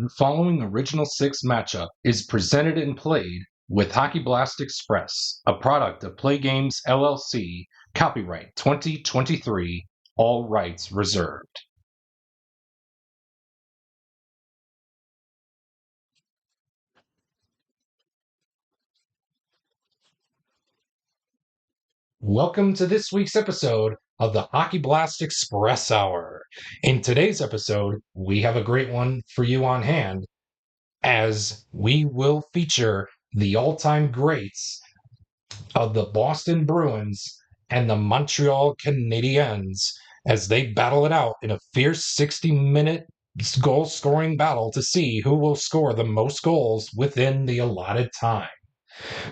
following Original Six matchup is presented and played with Hockey Blast Express, a product of Play Games LLC, copyright 2023, all rights reserved. Welcome to this week's episode of the Hockey Blast Express Hour. In today's episode, we have a great one for you on hand, as we will feature the all-time greats of the Boston Bruins and the Montreal Canadiens as they battle it out in a fierce 60-minute goal-scoring battle to see who will score the most goals within the allotted time.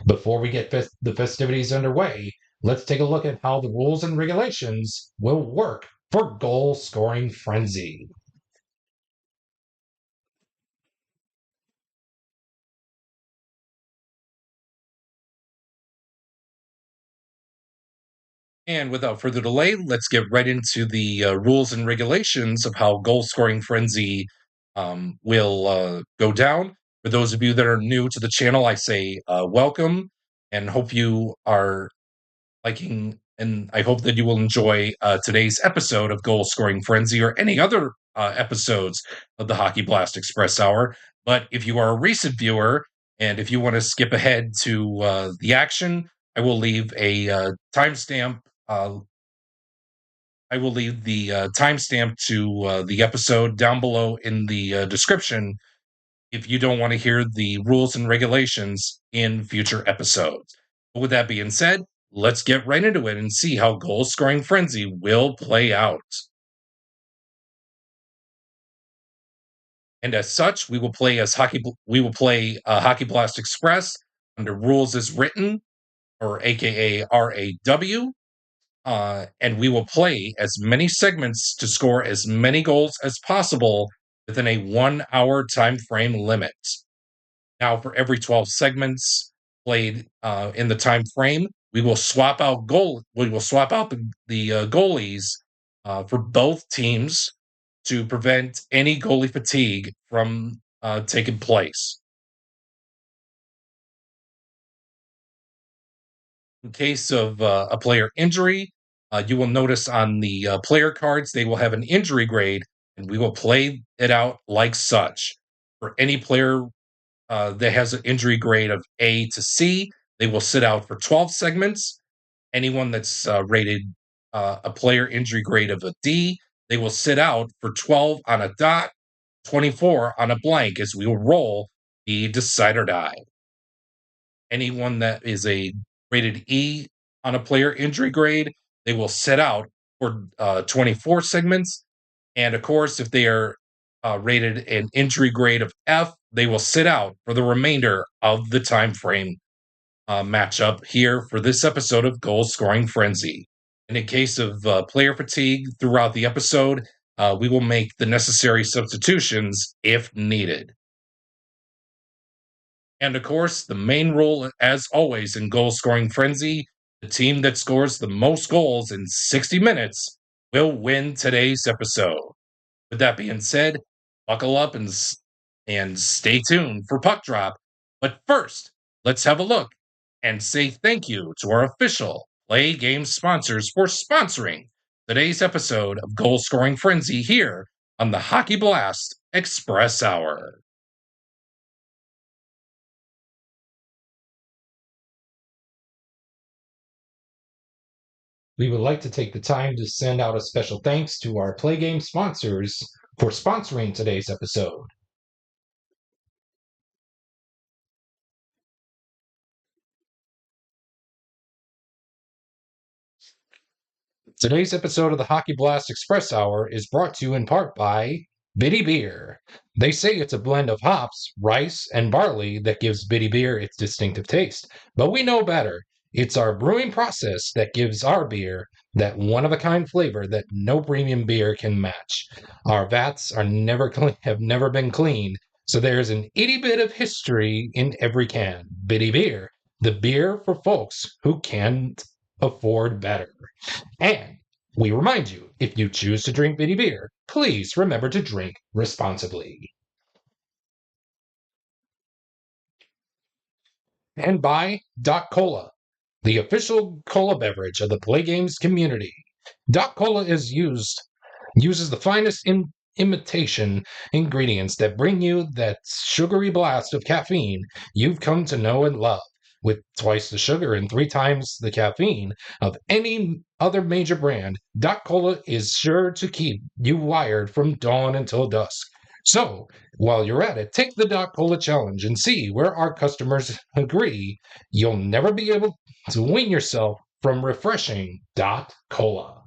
Before we get the festivities underway, let's take a look at how the rules and regulations will work for goal-scoring frenzy. And without further delay, let's get right into the rules and regulations of how goal scoring frenzy will go down. For those of you that are new to the channel, I say welcome and hope you are liking, and I hope that you will enjoy today's episode of Goal Scoring Frenzy or any other episodes of the Hockey Blast Express Hour. But if you are a recent viewer and if you want to skip ahead to the action, I will leave a timestamp. I will leave the timestamp to the episode down below in the description if you don't want to hear the rules and regulations in future episodes. But with that being said, let's get right into it and see how goal scoring frenzy will play out. And as such, we will play Hockey Blast Express under rules as written, or aka R.A.W. And we will play as many segments to score as many goals as possible within a 1 hour time frame limit. Now, for every 12 segments played in the time frame, we will swap out the goalies for both teams to prevent any goalie fatigue from taking place. In case of a player injury, you will notice on the player cards they will have an injury grade, and we will play it out like such. For any player that has an injury grade of A to C, they will sit out for 12 segments. Anyone that's rated a player injury grade of a D, they will sit out for 12 on a dot, 24 on a blank, as we will roll the decide or die. Anyone that is a rated E on a player injury grade, they will sit out for 24 segments. And of course, if they are rated an injury grade of F, they will sit out for the remainder of the time frame matchup here for this episode of Goal Scoring Frenzy. And in case of player fatigue throughout the episode, we will make the necessary substitutions if needed. And of course, the main rule, as always, in Goal Scoring Frenzy, the team that scores the most goals in 60 minutes will win today's episode. With that being said, buckle up and stay tuned for Puck Drop. But first, let's have a look and say thank you to our official Play Games sponsors for sponsoring today's episode of Goal Scoring Frenzy here on the Hockey Blast Express Hour. We would like to take the time to send out a special thanks to our Play Game sponsors for sponsoring today's episode. Today's episode of the Hockey Blast Express Hour is brought to you in part by Bitty Beer. They say it's a blend of hops, rice, and barley that gives Bitty Beer its distinctive taste. But we know better. It's our brewing process that gives our beer that one-of-a-kind flavor that no premium beer can match. Our vats have never been cleaned, so there's an itty bit of history in every can. Bitty Beer, the beer for folks who can't afford better. And we remind you, if you choose to drink Bitty Beer, please remember to drink responsibly. And by Doc Cola, the official cola beverage of the Play Games community. Doc Cola uses the finest imitation ingredients that bring you that sugary blast of caffeine you've come to know and love. With twice the sugar and three times the caffeine of any other major brand, Doc Cola is sure to keep you wired from dawn until dusk. So, while you're at it, take the Doc Cola challenge and see where our customers agree you'll never be able to wean yourself from refreshing Dot Cola.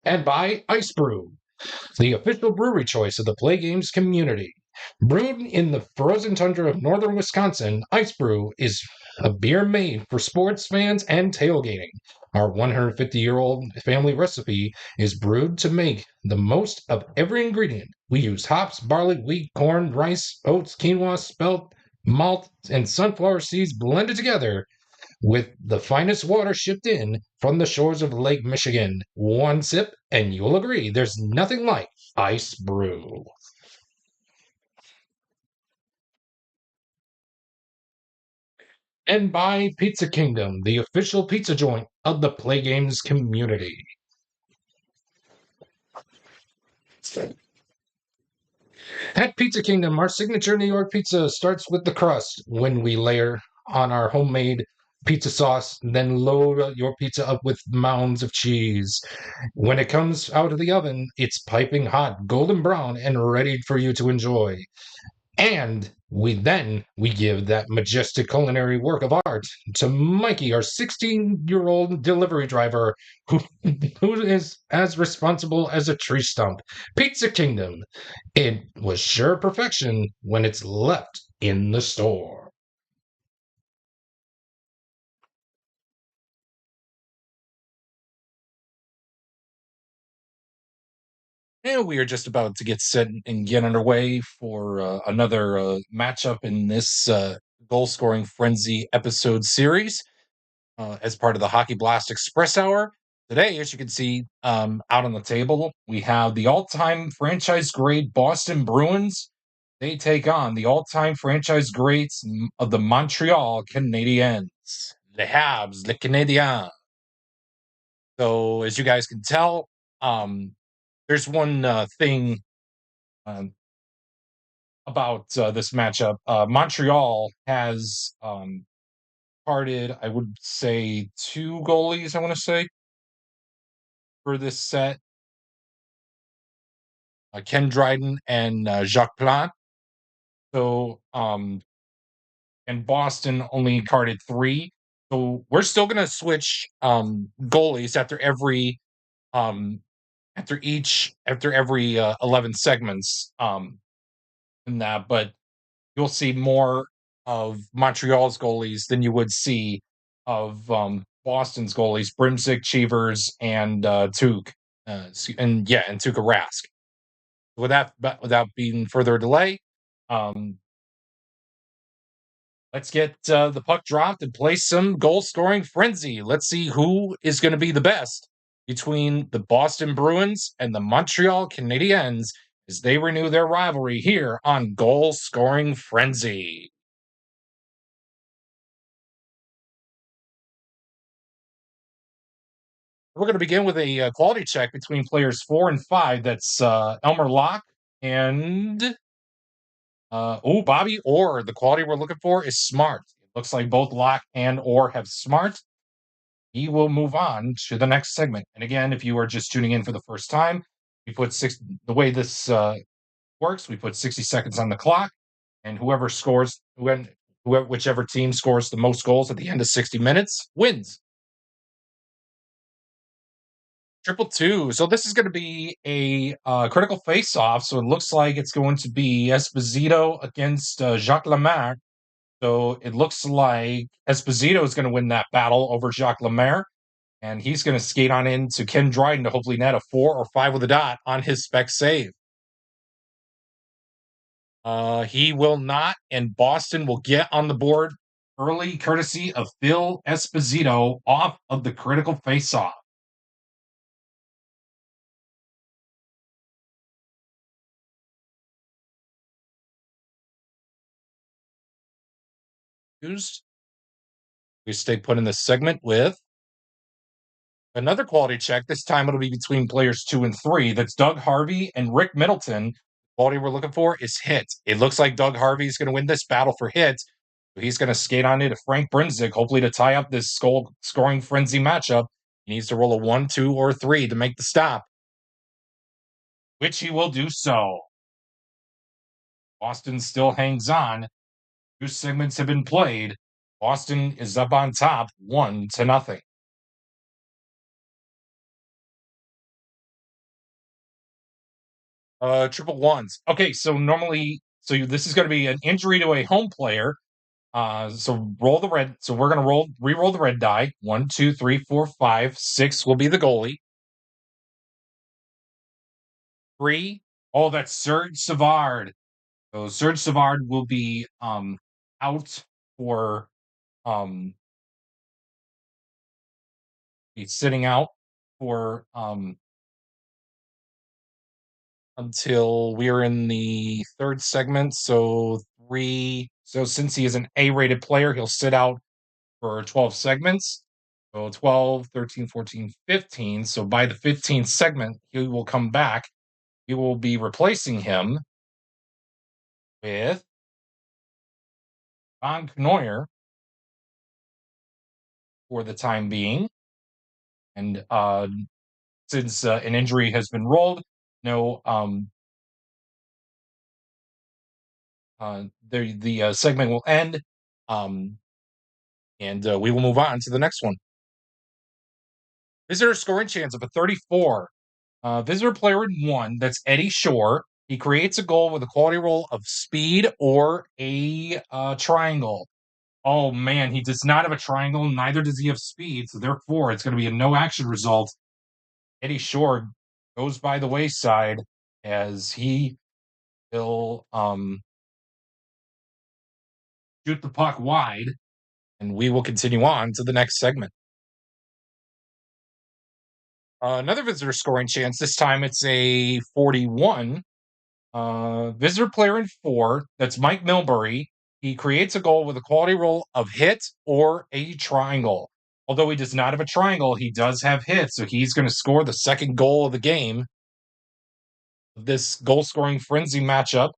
And by Ice Brew, the official brewery choice of the Play Games community. Brewed in the frozen tundra of northern Wisconsin, Ice Brew is a beer made for sports fans and tailgating. Our 150-year-old family recipe is brewed to make the most of every ingredient. We use hops, barley, wheat, corn, rice, oats, quinoa, spelt, malt, and sunflower seeds blended together with the finest water shipped in from the shores of Lake Michigan. One sip, and you'll agree there's nothing like Ice Brew. And by Pizza Kingdom, the official pizza joint of the Play Games community. At Pizza Kingdom, our signature New York pizza starts with the crust when we layer on our homemade pizza sauce, then load your pizza up with mounds of cheese. When it comes out of the oven, it's piping hot, golden brown, and ready for you to enjoy. And we give that majestic culinary work of art to Mikey, our 16-year-old delivery driver, who, who is as responsible as a tree stump. Pizza Kingdom. It was sure perfection when it's left in the store. And we are just about to get set and get underway for another matchup in this goal scoring frenzy episode series. As part of the Hockey Blast Express Hour. Today, as you can see out on the table, we have the all time franchise grade Boston Bruins. They take on the all time franchise greats of the Montreal Canadiens. Les Habs, les Canadiens. So, as you guys can tell, there's one thing um, about this matchup. Montreal has parted, I would say, two goalies, I want to say, for this set, Ken Dryden and Jacques Plante. So, and Boston only carded three. So we're still going to switch goalies um, after every 11 segments in that, but you'll see more of Montreal's goalies than you would see of Boston's goalies, Brimsick, Cheevers, and Tuuk, and Tuukka Rask. Without being further delay, um, let's get the puck dropped and play some goal scoring frenzy. Let's see who is going to be the best between the Boston Bruins and the Montreal Canadiens as they renew their rivalry here on Goal Scoring Frenzy. We're going to begin with a quality check between players 4 and 5. That's Elmer Locke and Bobby Orr. The quality we're looking for is smart. It looks like both Locke and Orr have smart. He will move on to the next segment. And again, if you are just tuning in for the first time, we put the way this works, we put 60 seconds on the clock, and whichever team scores the most goals at the end of 60 minutes wins. Triple two. So this is going to be a critical face-off. So it looks like it's going to be Esposito against Jacques Lemaire. So it looks like Esposito is going to win that battle over Jacques Lemaire. And he's going to skate on into Ken Dryden to hopefully net a 4 or 5 with a dot on his spec save. He will not, and Boston will get on the board early, courtesy of Phil Esposito off of the critical faceoff. used. We stay put in this segment with another quality check. This time it'll be between players 2 and 3. That's Doug Harvey and Rick Middleton. Quality we're looking for is hit. It looks like Doug Harvey is going to win this battle for hit. He's going to skate on into Frank Brinzik, hopefully to tie up this scoring frenzy matchup. He needs to roll a 1, 2, or 3 to make the stop, which he will do so. Boston still hangs on. 2 segments have been played. Boston is up on top, 1-0. Triple ones. Okay, so normally, this is going to be an injury to a home player. So roll the red. So we're going to re-roll the red die. 1, 2, 3, 4, 5, 6 will be the goalie. 3. Oh, that's Serge Savard. So Serge Savard will be out for he's sitting out for until we're in the third segment. So 3. So since he is an A-rated player, he'll sit out for 12 segments. So 12, 13, 14, 15. So by the 15th segment, he will come back. We will be replacing him with Von Knoyer for the time being. And since an injury has been rolled, no, the segment will end, and we will move on to the next one. Visitor scoring chance of a 34. Visitor player in 1, that's Eddie Shore. He creates a goal with a quality roll of speed or a triangle. Oh man, he does not have a triangle, neither does he have speed, so therefore it's going to be a no action result. Eddie Shore goes by the wayside as he will shoot the puck wide, and we will continue on to the next segment. Another visitor scoring chance. This time it's a 41. Visitor player in 4. That's Mike Milbury. He creates a goal with a quality roll of hit or a triangle. Although he does not have a triangle, he does have hits, so he's going to score the second goal of the game. This goal scoring frenzy matchup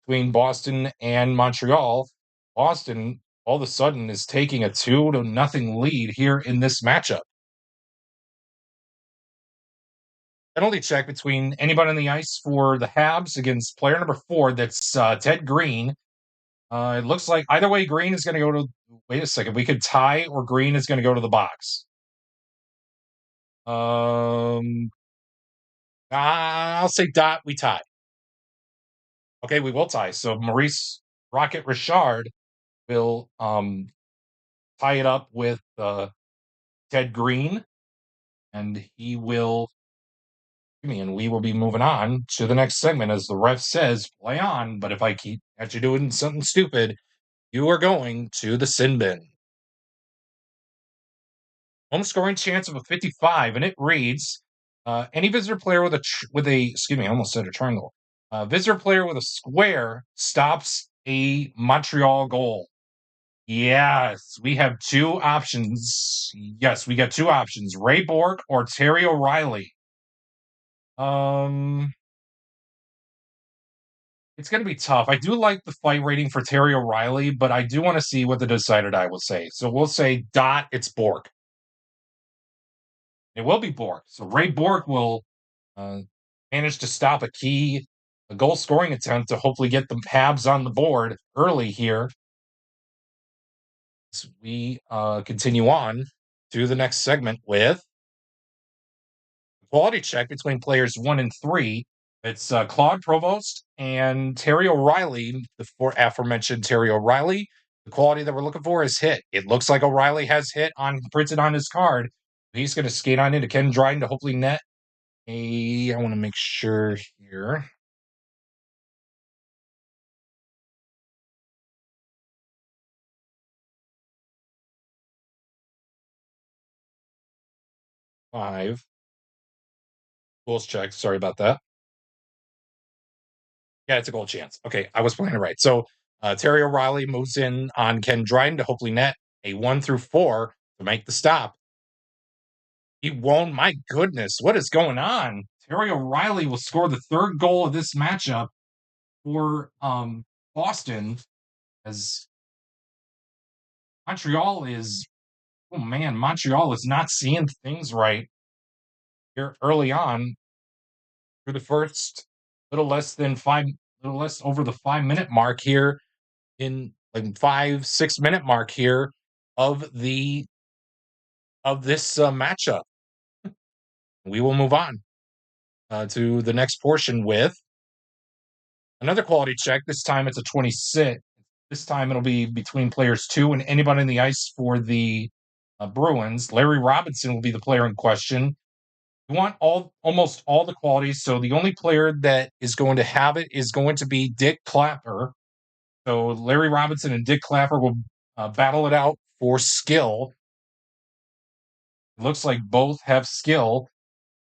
between Boston and Montreal. Boston all of a sudden is taking a 2-0 lead here in this matchup. Penalty check between anybody on the ice for the Habs against player number 4. That's Ted Green. It looks like either way, Green is going to go to. Wait a second. We could tie, or Green is going to go to the box. I'll say dot. We tie. Okay, we will tie. So Maurice Rocket Richard will tie it up with Ted Green, and he will. And we will be moving on to the next segment as the ref says, play on. But if I keep at you doing something stupid, you are going to the sin bin. Home scoring chance of a 55, and it reads, any visitor player with excuse me, I almost said a triangle. Visitor player with a square stops a Montreal goal. Yes, we have 2 options. Yes, we got 2 options: Ray Bork or Terry O'Reilly. It's going to be tough. I do like the fight rating for Terry O'Reilly, but I do want to see what the decided I will say. So we'll say dot. It's Bork. It will be Bork. So Ray Bork will uh, manage to stop a goal scoring attempt to hopefully get the Habs on the board early here. As we continue on to the next segment with quality check between players 1 and 3. It's Claude Provost and Terry O'Reilly, the aforementioned Terry O'Reilly. The quality that we're looking for is hit. It looks like O'Reilly has hit printed on his card. He's going to skate on into Ken Dryden to hopefully net I want to make sure here. Five. Goals check. Sorry about that. Yeah, it's a goal chance. Okay, I was playing it right. So Terry O'Reilly moves in on Ken Dryden to hopefully net a 1 through 4 to make the stop. He won't. My goodness, what is going on? Terry O'Reilly will score the third goal of this matchup for Boston, as Montreal is. Oh man, Montreal is not seeing things right here early on through the first little less over the 5 minute mark here in like 5 6 minute mark here of the of this matchup. We will move on to the next portion with another quality check. This time it's a 26. This time it'll be between players 2 and anybody on the ice for the Bruins. Larry Robinson will be the player in question. You want almost all the qualities, so the only player that is going to have it is going to be Dick Clapper. So Larry Robinson and Dick Clapper will battle it out for skill. It looks like both have skill.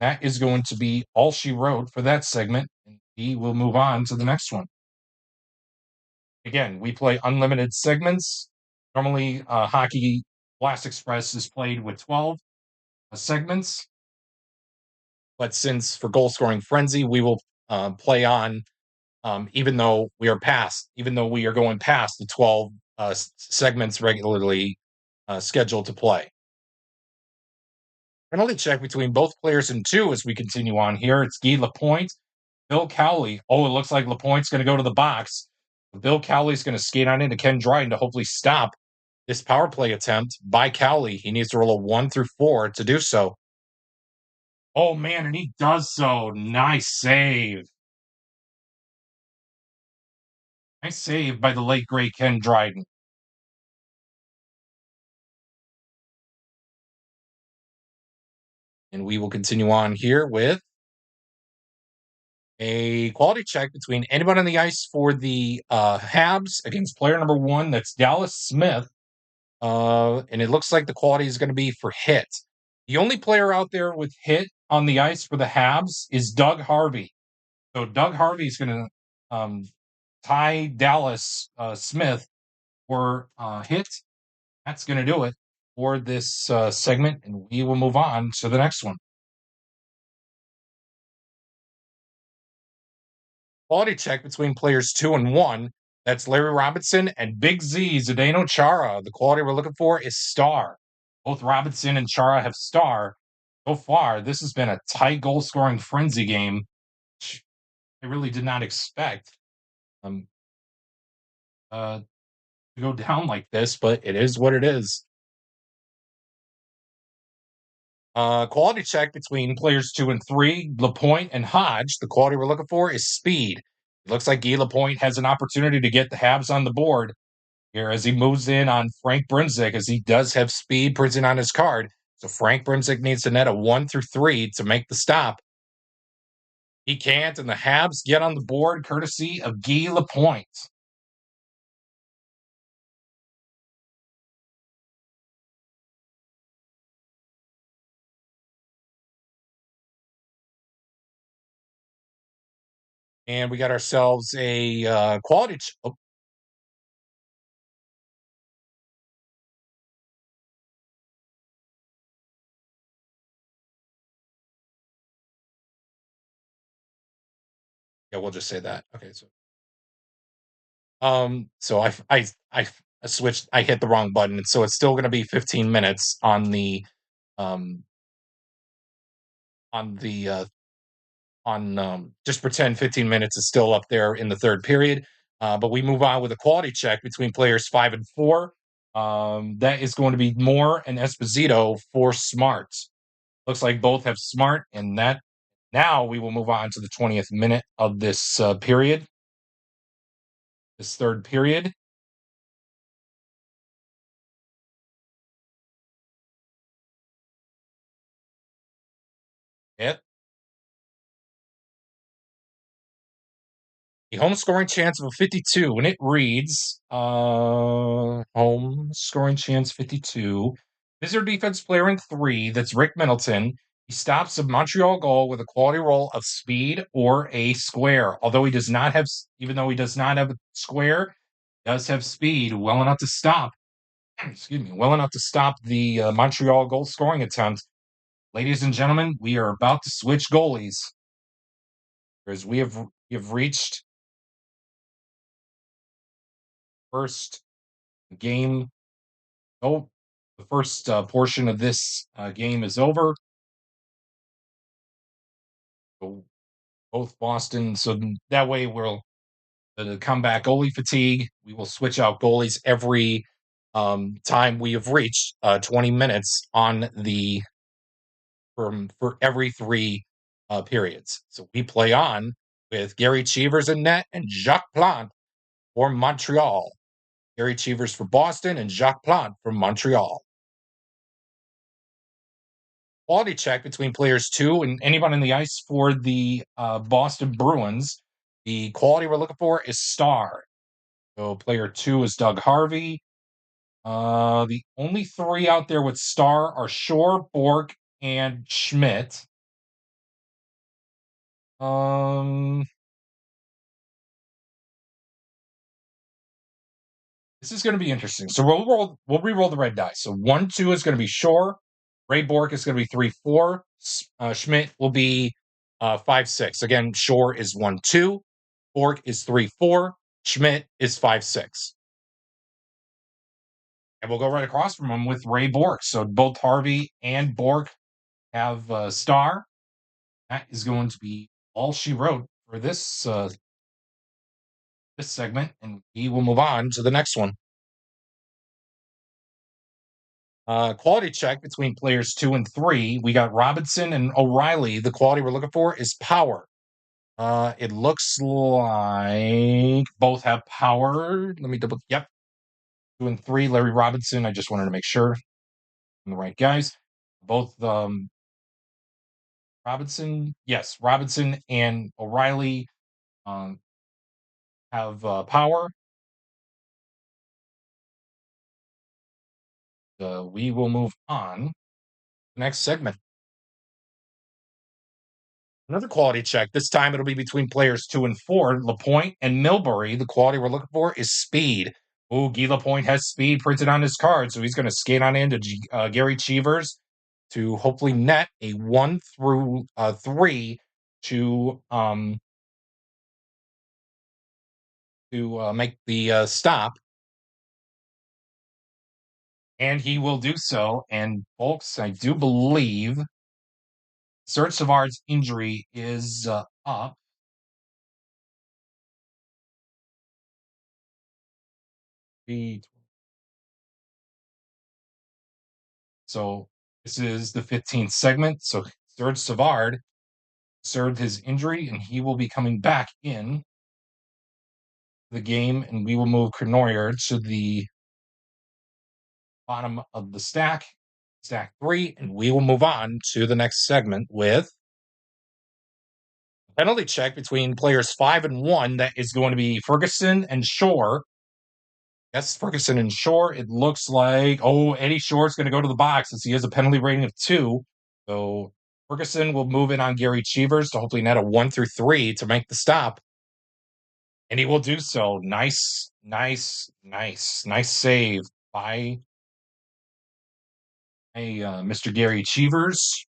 That is going to be all she wrote for that segment. And we will move on to the next one. Again, we play unlimited segments. Normally, Hockey Blast Express is played with 12 segments. But since for Goal Scoring Frenzy, we will play on, even though we are going past the 12 segments regularly scheduled to play. Penalty check between both players in 2 as we continue on here. It's Guy Lapointe, Bill Cowley. Oh, it looks like Lapointe's going to go to the box. Bill Cowley's going to skate on into Ken Dryden to hopefully stop this power play attempt by Cowley. He needs to roll a 1 through 4 to do so. Oh, man, and he does so. Nice save. Nice save by the late, great Ken Dryden. And we will continue on here with a quality check between anybody on the ice for the Habs against player number 1. That's Dallas Smith. And it looks like the quality is going to be for hit. The only player out there with hit on the ice for the Habs is Doug Harvey. So Doug Harvey is going to tie Dallas Smith for hit. That's going to do it for this segment, and we will move on to the next one. Quality check between players 2 and 1. That's Larry Robinson and Big Z, Zdeno Chara. The quality we're looking for is star. Both Robinson and Chara have star. So far, this has been a tight goal-scoring frenzy game, which I really did not expect to go down like this, but it is what it is. Quality check between players 2 and 3, Lapointe and Hodge. The quality we're looking for is speed. It looks like Guy Lapointe has an opportunity to get the Habs on the board here as he moves in on Frank Brimzik, as he does have speed printed on his card. So Frank Brimzik needs to net a 1 through 3 to make the stop. He can't, and the Habs get on the board courtesy of Guy Lapointe. And we got ourselves a quality. Yeah, we'll just say that. Okay, so I switched. I hit the wrong button, so it's still going to be 15 minutes on the um on the just pretend 15 minutes is still up there in the third period. But we move on with a quality check between players 5 and 4. That is going to be Moore and Esposito for Smart. Looks like both have Smart, and that now we will move on to the 20th minute of this period. This third period. Yep. A home scoring chance of a 52, and it reads home scoring chance 52. Visitor defense player in 3, that's Rick Middleton. He stops a Montreal goal with a quality roll of speed or a square. Even though he does not have a square, does have speed, well enough to stop. Excuse me, well enough to stop the Montreal goal scoring attempt. Ladies and gentlemen, we are about to switch goalies as we have reached first game. Oh, the first portion of this game is over. So both Boston. So that way we'll the comeback goalie fatigue. We will switch out goalies every time we have reached 20 minutes on the for every three periods. So we play on with Gary Cheevers in net and Jacques Plante for Montreal. Gary Cheevers for Boston and Jacques Plante from Montreal. Quality check between players two and anyone on the ice for the Boston Bruins. The quality we're looking for is star. So player two is Doug Harvey. The only three out there with star are Shore, Bork, and Schmidt. Um, this is going to be interesting. So we'll re-roll the red dice. So 1-2 is going to be Shore. Ray Bork is going to be 3-4. Schmidt will be 5-6. Again, Shore is 1-2. Bork is 3-4. Schmidt is 5-6. And we'll go right across from them with Ray Bork. So both Harvey and Bork have a star. That is going to be all she wrote for this segment, and we will move on to the next one. Quality check between players 2 and 3. We got Robinson and O'Reilly. The quality we're looking for is power. It looks like both have power. Let me double. Yep, 2 and 3. Larry Robinson. I just wanted to make sure I'm the right guys. Both Robinson. Yes, Robinson and O'Reilly um, have power. We will move on. Next segment. Another quality check. This time it'll be between players 2 and 4. Lapointe and Milbury. The quality we're looking for is speed. Oh, Guy Lapointe has speed printed on his card, so he's going to skate on into Gary Cheevers to hopefully net a 1-3 to make the stop, and he will do so. And folks, I do believe Serge Savard's injury is up. So this is the 15th segment. So Serge Savard served his injury, and he will be coming back in the game, and we will move Crenoyer to the bottom of the stack 3, and we will move on to the next segment with penalty check between players 5 and 1. That is going to be Ferguson and Shore. Yes, Ferguson and Shore. It looks like, Eddie Shore is going to go to the box as he has a penalty rating of 2. So Ferguson will move in on Gary Cheevers to hopefully net a 1-3 to make the stop. And he will do so. Nice save by Mr. Gary Cheevers.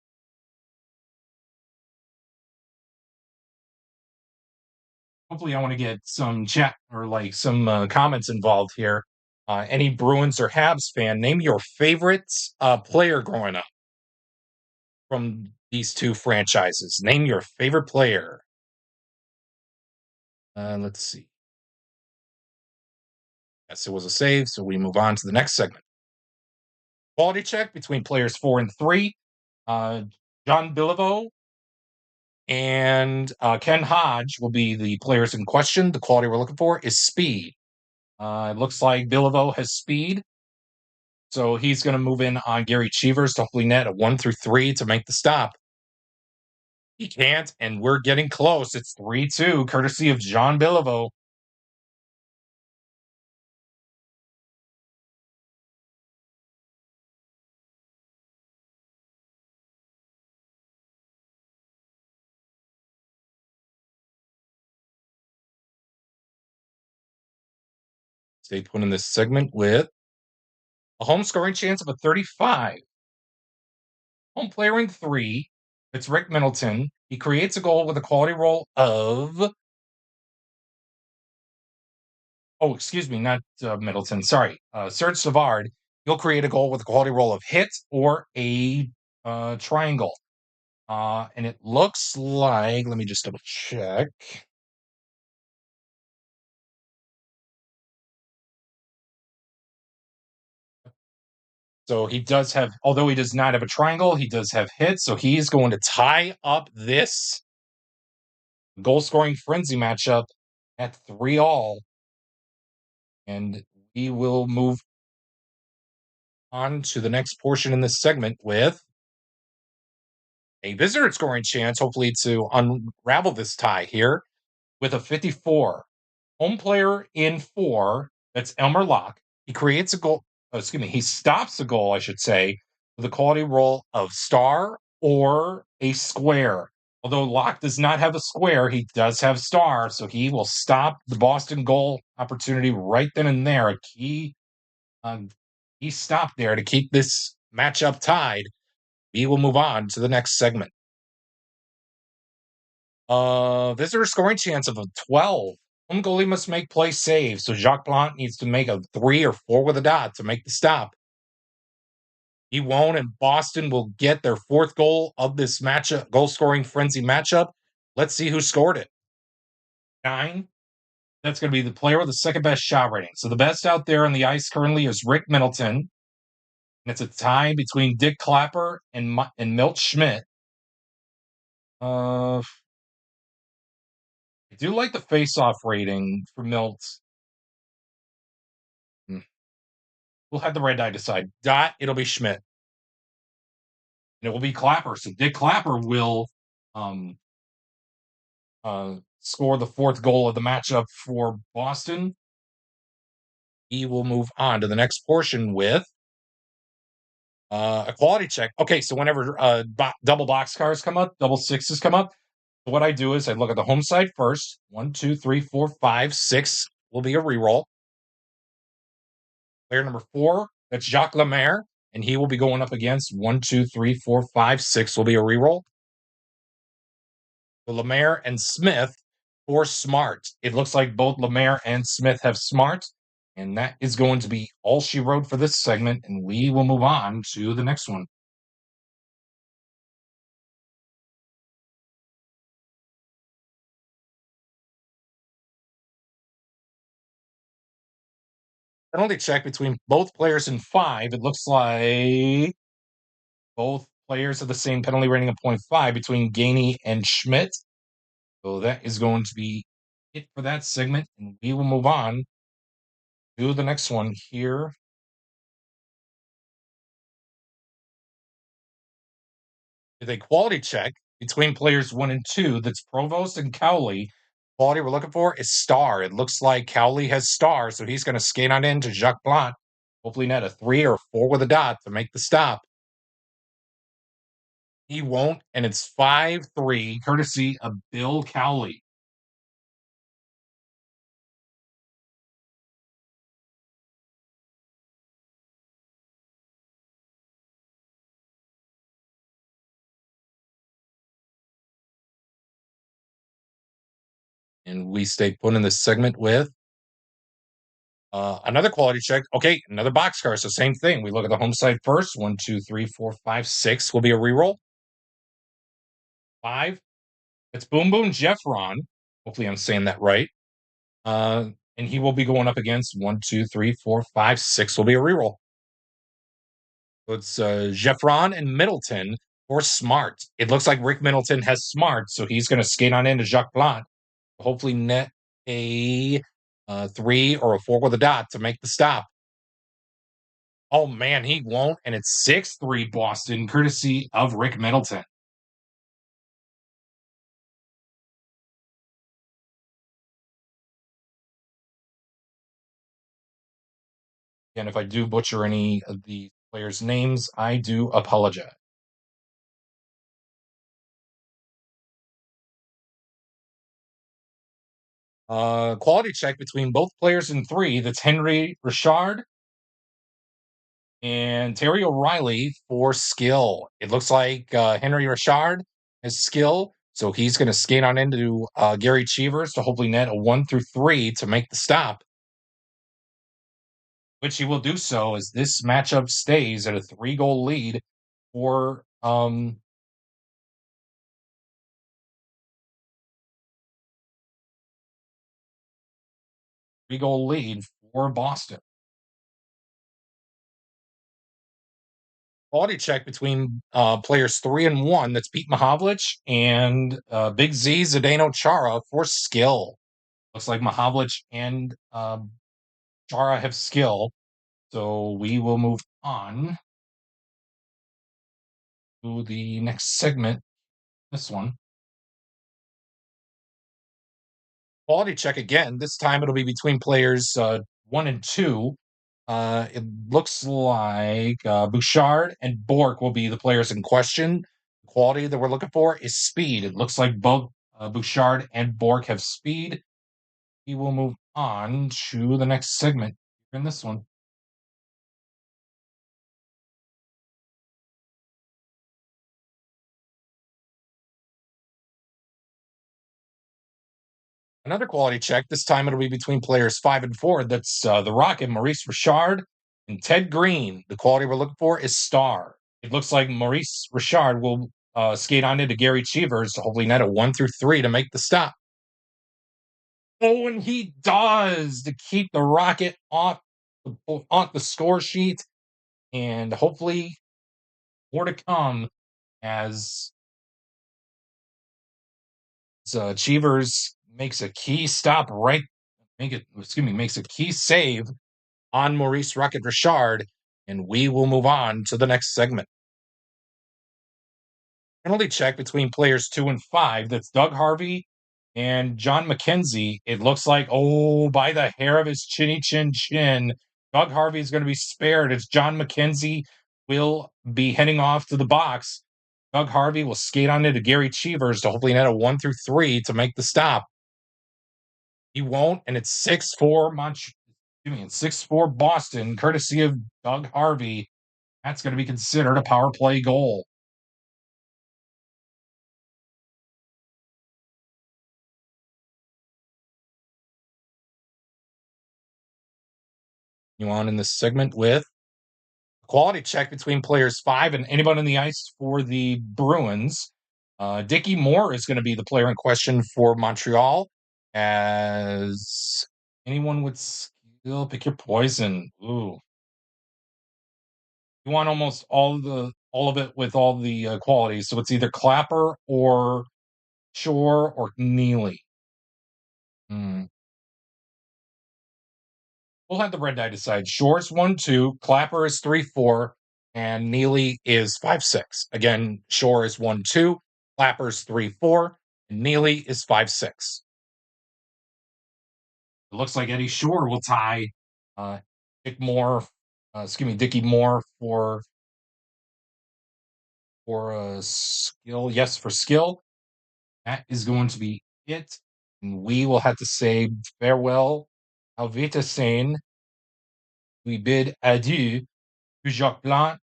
Hopefully, I want to get some chat or like some comments involved here. Any Bruins or Habs fan, name your favorite player growing up from these two franchises. Name your favorite player. Let's see. Yes, it was a save, so we move on to the next segment. Quality check between players 4 and 3. John Billiveau and Ken Hodge will be the players in question. The quality we're looking for is speed. It looks like Billiveau has speed, so he's going to move in on Gary Cheevers to hopefully net a 1-3 to make the stop. He can't, and we're getting close. It's 3-2, courtesy of John Billiveau. Stay put in this segment with a home scoring chance of a 35. Home player in 3. It's Rick Middleton. He creates a goal with a quality roll of. Oh, excuse me, not Middleton. Sorry. Serge Savard. He'll create a goal with a quality roll of hit or a triangle. And it looks like, let me just double check. So he does have, although he does not have a triangle, he does have hits. So he's going to tie up this goal scoring frenzy matchup at 3-all. And we will move on to the next portion in this segment with a visitor scoring chance, hopefully to unravel this tie here with a 54. Home player in 4, that's Elmer Locke. He creates a goal, he stops a goal, I should say, with a quality roll of star or a square. Although Locke does not have a square, he does have star, so he will stop the Boston goal opportunity right then and there. Um, he stopped there to keep this matchup tied. We will move on to the next segment. Visitor scoring chance of a 12. Home goalie must make play save, so Jacques Blanc needs to make a 3 or 4 with a dot to make the stop. He won't, and Boston will get their 4th goal of this matchup, goal scoring frenzy matchup. Let's see who scored it. 9. That's going to be the player with the second best shot rating. So the best out there on the ice currently is Rick Middleton. And it's a tie between Dick Clapper and Milt Schmidt. I do like the face-off rating for Milt. We'll have the red die decide. Dot, it'll be Schmidt. And it will be Clapper. So Dick Clapper will um, score the 4th goal of the matchup for Boston. He will move on to the next portion with a quality check. Okay, so whenever double box cars come up, double sixes come up, what I do is I look at the home side first. 1, 2, 3, 4, 5, 6 will be a reroll. Player number 4, that's Jacques Lemaire, and he will be going up against 1, 2, 3, 4, 5, 6 will be a reroll. Lemaire and Smith for Smart. It looks like both Lemaire and Smith have Smart, and that is going to be all she wrote for this segment, and we will move on to the next one. Penalty check between both players in 5. It looks like both players have the same penalty rating of 0.5 between Gainey and Schmidt. So that is going to be it for that segment, and we will move on to the next one here. With a quality check between players 1 and 2, that's Provost and Cowley. Quality we're looking for is star. It looks like Cowley has star, so he's going to skate on into Jacques Blanc. Hopefully net a 3 or 4 with a dot to make the stop. He won't, and it's 5-3, courtesy of Bill Cowley. And we stay put in this segment with another quality check. Okay, another boxcar. So same thing. We look at the home side first. 1, 2, 3, 4, 5, 6 will be a reroll. 5. It's Boom Boom Jeffron. Hopefully I'm saying that right. And he will be going up against 1, 2, 3, 4, 5, 6 will be a reroll. So it's Jeffron and Middleton for Smart. It looks like Rick Middleton has Smart, so he's going to skate on into Jacques Blanc. Hopefully net a 3 or a 4 with a dot to make the stop. Oh man, he won't, and it's 6-3 Boston, courtesy of Rick Middleton. And if I do butcher any of the players' names, I do apologize. Quality check between both players in three. That's Henry Richard and Terry O'Reilly for skill. It looks like Henry Richard has skill, so he's going to skate on into Gary Cheevers to hopefully net a 1 through 3 to make the stop, which he will do so as this matchup stays at a 3 goal lead for 3 goal lead for Boston. Quality check between players 3 and 1. That's Pete Mahavlich and Big Z Zdeno Chara for skill. Looks like Mahavlich and Chara have skill. So we will move on to the next segment. This one. Quality check again. This time it'll be between players 1 and 2. It looks like Bouchard and Bork will be the players in question. The quality that we're looking for is speed. It looks like both Bouchard and Bork have speed. We will move on to the next segment in this one. Another quality check. This time it'll be between players 5 and 4. That's the Rocket, Maurice Richard, and Ted Green. The quality we're looking for is star. It looks like Maurice Richard will skate on into Gary Cheevers to hopefully net a 1 through 3 to make the stop. Oh, and he does to keep the Rocket off the score sheet, and hopefully more to come as Cheevers makes a key stop makes a key save on Maurice Rocket Richard, and we will move on to the next segment. Penalty check between players 2 and 5. That's Doug Harvey and John McKenzie. It looks like, oh, by the hair of his chinny chin chin, Doug Harvey is going to be spared as John McKenzie will be heading off to the box. Doug Harvey will skate on into Gary Cheevers to hopefully net a 1 through 3 to make the stop. He won't, and it's 6-4 it's 6-4 Boston, courtesy of Doug Harvey. That's going to be considered a power play goal. You on in this segment with quality check between players 5 and anybody on the ice for the Bruins. Dickie Moore is going to be the player in question for Montreal. As anyone with skill, pick your poison. Ooh, you want almost all of it with all the qualities. So it's either Clapper or Shore or Neely. Hmm. We'll have the red die decide. Shore's 1-2, Clapper is 3-4, and Neely is 5-6. Again, Shore is 1-2, Clapper's 3-4, and Neely is 5-6. It looks like Eddie Shore will tie uh, Dickie Moore for skill. Yes, for skill. That is going to be it. And we will have to say farewell. Auf Wiedersehen. We bid adieu to Jacques Blanc,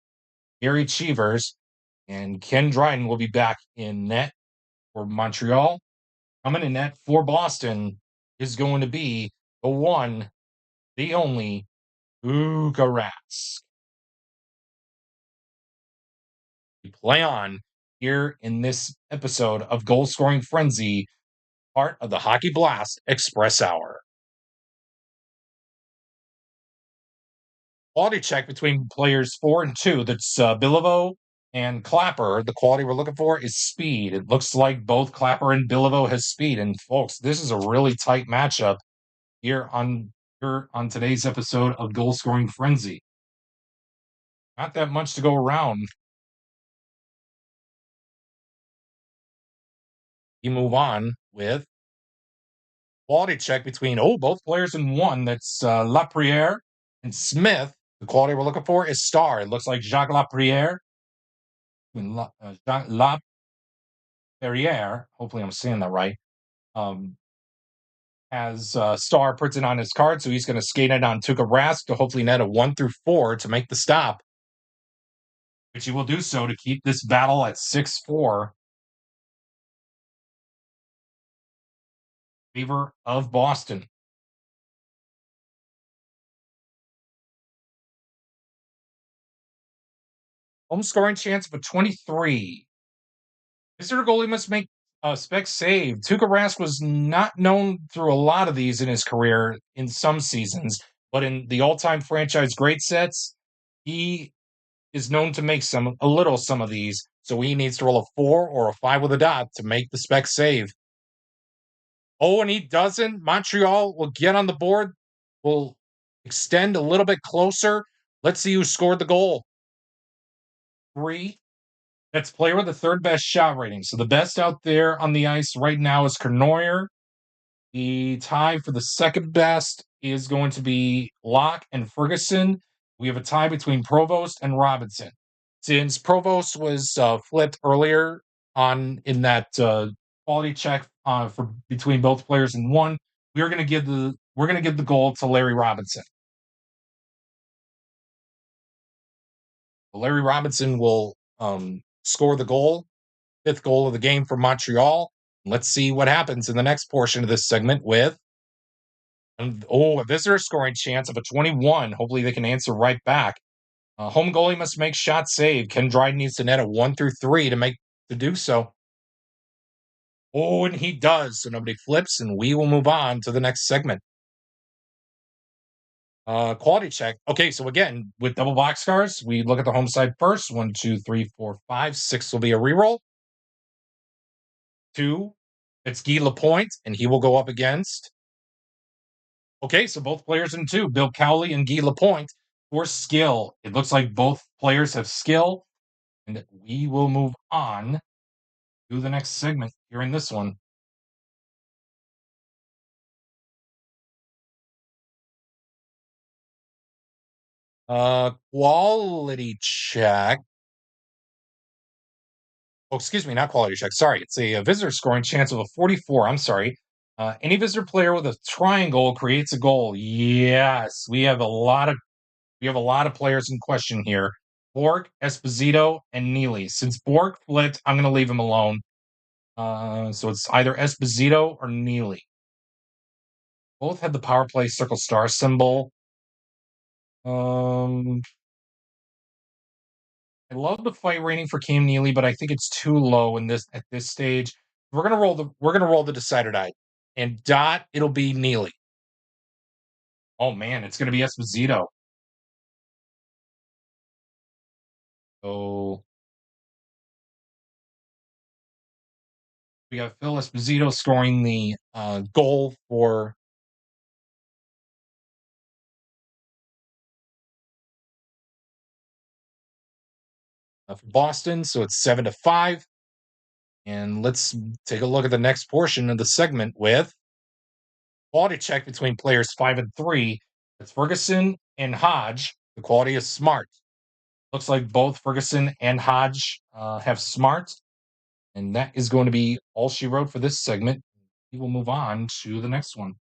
Gary Cheevers, and Ken Dryden will be back in net for Montreal. Coming in net for Boston is going to be the one, the only, Ugaratz. We play on here in this episode of Goal Scoring Frenzy, part of the Hockey Blast Express Hour. Quality check between players 4 and 2. That's Bilivo and Clapper. The quality we're looking for is speed. It looks like both Clapper and Bilivo has speed. And folks, this is a really tight matchup here on today's episode of Goal Scoring Frenzy. Not that much to go around. You move on with quality check between both players in one. That's Lapriere and Smith. The quality we're looking for is star. It looks like Jacques Lapriere and Jacques Laperriere. Hopefully, I'm saying that right. Um, as Star puts it on his card, so he's going to skate it on Tuukka Rask to hopefully net a 1 through 4 to make the stop, which he will do so to keep this battle at 6-4 in favor of Boston. Home scoring chance of a 23. Visitor goalie must make a spec save. Tuukka Rask was not known through a lot of these in his career in some seasons, but in the all-time franchise great sets, he is known to make some of these. So he needs to roll a 4 or a 5 with a dot to make the spec save. Oh, and he doesn't. Montreal will get on the board, will extend a little bit closer. Let's see who scored the goal. 3. That's player with the third best shot rating. So the best out there on the ice right now is Cournoyer. The tie for the second best is going to be Locke and Ferguson. We have a tie between Provost and Robinson. Since Provost was flipped earlier on in that quality check for between both players in one, we're going to give the goal to Larry Robinson. Larry Robinson will score the goal, 5th goal of the game for Montreal. Let's see what happens in the next portion of this segment with a visitor scoring chance of a 21. Hopefully they can answer right back. Home goalie must make shot save. Ken Dryden needs to net a 1 through 3 to do so. Oh, and he does. So nobody flips, and we will move on to the next segment. Quality check. Okay, so again, with double boxcars, we look at the home side first. 1, 2, 3, 4, 5, 6 will be a reroll. 2, it's Guy Lapointe, and he will go up against. Okay, so both players in 2, Bill Cowley and Guy Lapointe, for skill. It looks like both players have skill, and we will move on to the next segment here in this one. Quality check. Oh, excuse me, not quality check. Sorry, it's a visitor scoring chance of a 44. I'm sorry. Any visitor player with a triangle creates a goal. Yes, we have a lot of players in question here. Bork, Esposito, and Neely. Since Bork flipped, I'm going to leave him alone. So it's either Esposito or Neely. Both had the power play circle star symbol. Um, I love the fight rating for Cam Neely, but I think it's too low at this stage. We're gonna roll the decider die, and dot it'll be Neely. Oh man, it's gonna be Esposito. So we got Phil Esposito scoring the goal for Boston. So it's 7-5. And let's take a look at the next portion of the segment with quality check between players 5 and 3. It's Ferguson and Hodge. The quality is smart. Looks like both Ferguson and Hodge have smart. And that is going to be all she wrote for this segment. We will move on to the next one.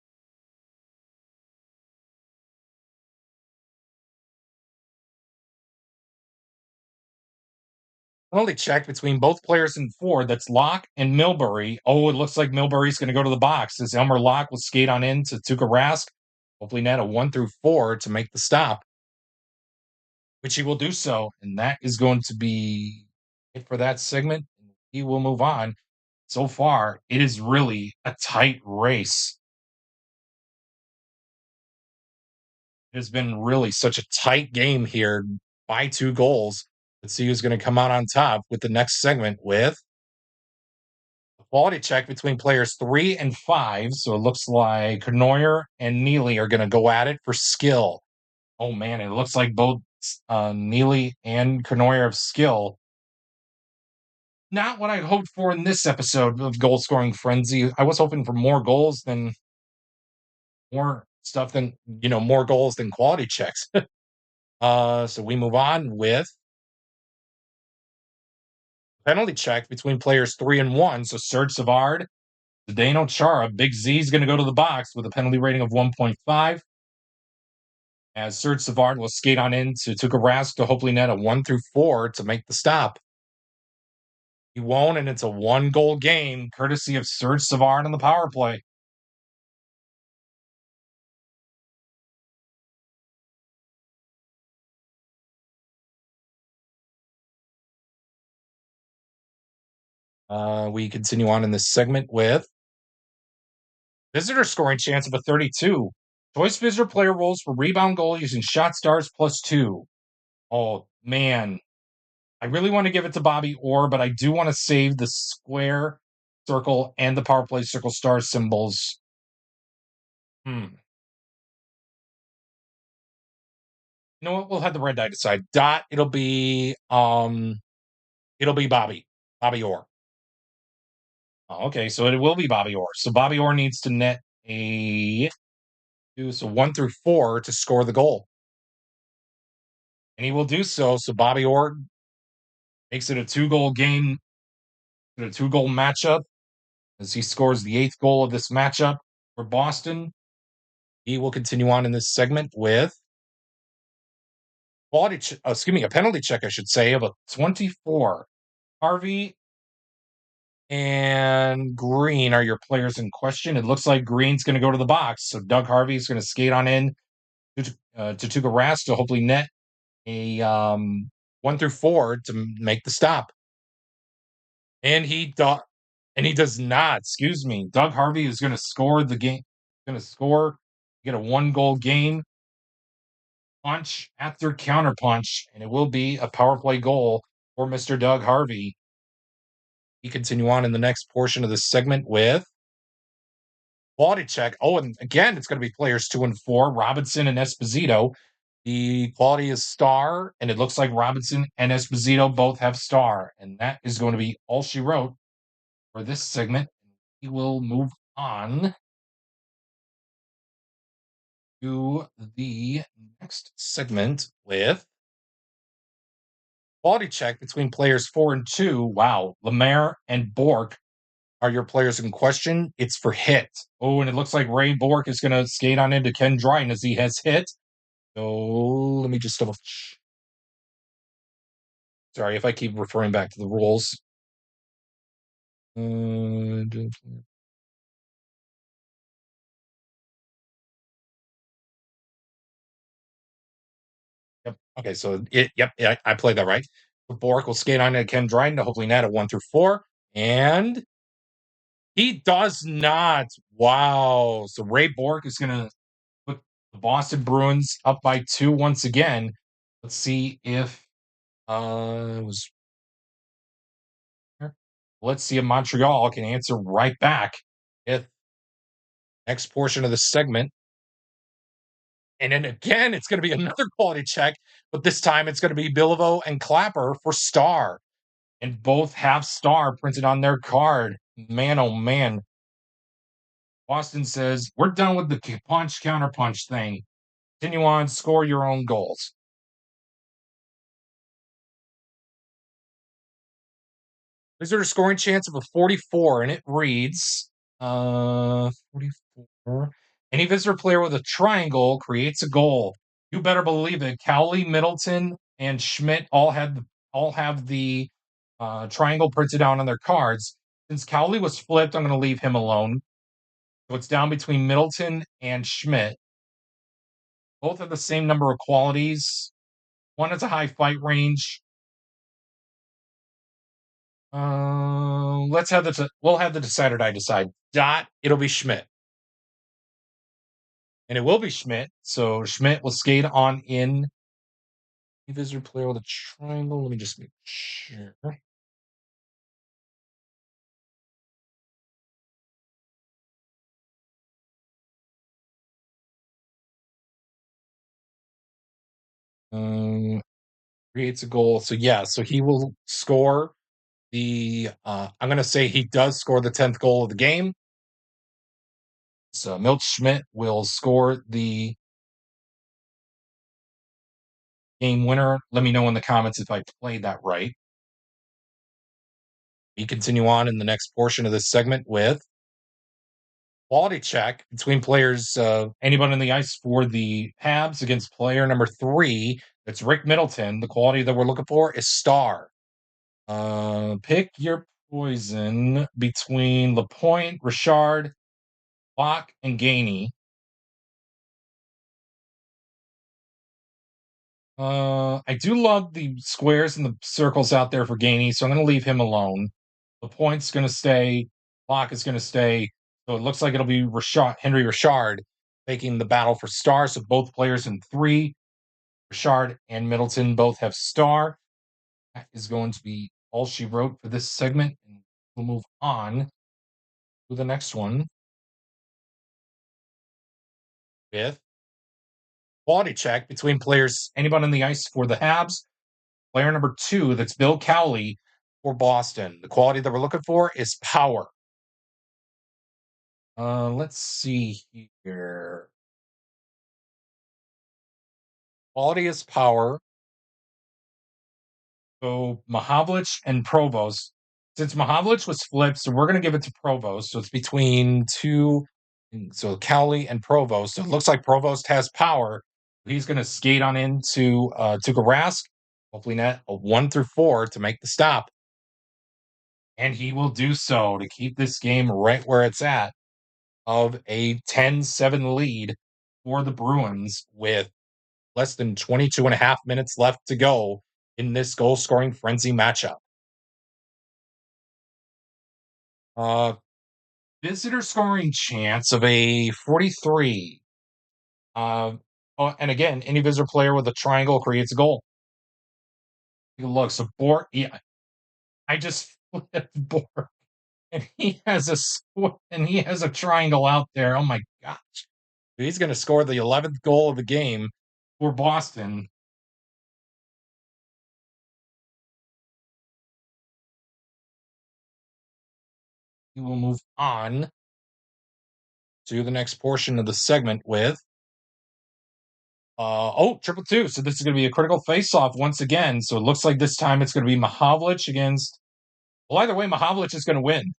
Penalty check between both players in 4. That's Locke and Milbury. Oh, it looks like Milbury's going to go to the box as Elmer Locke will skate on in to Tuukka Rask. Hopefully net a 1 through 4 to make the stop, which he will do so. And that is going to be it for that segment. He will move on. So far, it is really a tight race. It has been really such a tight game here by 2 goals. Let's see who's going to come out on top with the next segment with a quality check between players 3 and 5. So it looks like Cournoyer and Neely are going to go at it for skill. Oh man, it looks like both Neely and Cournoyer have skill. Not what I hoped for in this episode of Goal Scoring Frenzy. I was hoping for more goals than more stuff than more goals than quality checks. So we move on with penalty check between players 3 and 1. So Serge Savard Zdeno Chara, Big Z is going to go to the box with a penalty rating of 1.5. As Serge Savard will skate on in to Tuukka Rask to hopefully net a 1 through 4 to make the stop. He won't, and it's a 1-goal game, courtesy of Serge Savard on the power play. We continue on in this segment with visitor scoring chance of a 32. Choice visitor player rolls for rebound goal using shot stars +2. Oh, man. I really want to give it to Bobby Orr, but I do want to save the square, circle, and the power play circle star symbols. You know what? We'll have the red die decide. Dot, it'll be Bobby Orr. Oh, okay, so it will be Bobby Orr. So Bobby Orr needs to net a 1 through 4 to score the goal. And he will do so. So Bobby Orr makes it a 2-goal game, a 2-goal matchup as he scores the 8th goal of this matchup for Boston. He will continue on in this segment with a penalty check, I should say, of a 24. Harvey and Green are your players in question. It looks like Green's going to go to the box. So Doug Harvey is going to skate on in to Tuukka Rask to hopefully net a 1 through 4 to make the stop. And he does not. Excuse me. Doug Harvey is going to score the game. Going to score. Get a 1-goal game. Punch after counterpunch, and it will be a power play goal for Mr. Doug Harvey. We continue on in the next portion of this segment with quality check. Oh, and again, it's going to be players 2 and 4, Robinson and Esposito. The quality is star, and it looks like Robinson and Esposito both have star. And that is going to be all she wrote for this segment. We will move on to the next segment with quality check between players 4 and 2. Wow. Lemaire and Bork are your players in question. It's for hit. Oh, and it looks like Ray Bork is going to skate on into Ken Dryden as he has hit. So let me just double. Sorry if I keep referring back to the rules. Yep. Okay, so I played that right. Bork will skate on to Ken Dryden to hopefully net a 1 through 4. And he does not. Wow. So Ray Bork is going to put the Boston Bruins up by 2 once again. Let's see if it was. Let's see if Montreal can answer right back. If next portion of the segment. And then again, it's going to be another quality check, but this time it's going to be Billivo and Clapper for star. And both have star printed on their card. Man, oh man. Boston says, we're done with the punch counter punch thing. Continue on, score your own goals. Visitor scoring chance of a 44, and it reads 44. Any visitor player with a triangle creates a goal. You better believe it. Cowley, Middleton, and Schmidt all have the triangle printed out on their cards. Since Cowley was flipped, I'm going to leave him alone. So it's down between Middleton and Schmidt. Both have the same number of qualities. One has a high fight range. We'll have the decider die decide. Dot, it'll be Schmidt. And it will be Schmidt. So Schmidt will skate on in. Visitor player with a triangle. Let me just make sure. Creates a goal. So yeah, so he will score I'm gonna say he does score the 10th goal of the game. So Milt Schmidt will score the game winner. Let me know in the comments if I played that right. We continue on in the next portion of this segment with Quality check between players, anyone on the ice for the Habs against player number 3. That's Rick Middleton. The quality that we're looking for is star. Pick your poison between Lapointe, Richard, Bach, and Gainey. I do love the squares and the circles out there for Gainey, so I'm going to leave him alone. Lapointe's going to stay. Bach is going to stay. So it looks like it'll be Henry Richard taking the battle for stars. So both players in 3. Richard and Middleton both have star. That is going to be all she wrote for this segment. And we'll move on to the next one with quality check between players, anyone on the ice for the Habs. Player number 2, that's Bill Cowley for Boston. The quality that we're looking for is power. Let's see here. Quality is power. So Mahavlich and Provost. Since Mahavlich was flipped, so we're going to give it to Provost. So it's between 2. So Cowley and Provost. So it looks like Provost has power. He's going to skate on into Tuukka Rask. Hopefully net a 1 through 4 to make the stop. And he will do so to keep this game right where it's at, of a 10-7 lead for the Bruins with less than 22 and a half minutes left to go in this goal-scoring frenzy matchup. Uh, Visitor scoring chance of a 43. And again, any visitor player with a triangle creates a goal. Look, so Bork, yeah, I just flipped Bork, and he has a triangle out there. Oh my gosh. He's going to score the 11th goal of the game for Boston. We will move on to the next portion of the segment with triple two. So this is going to be a critical face-off once again. So it looks like this time it's going to be Mahavlich against. Well, either way, Mahavlich is going to win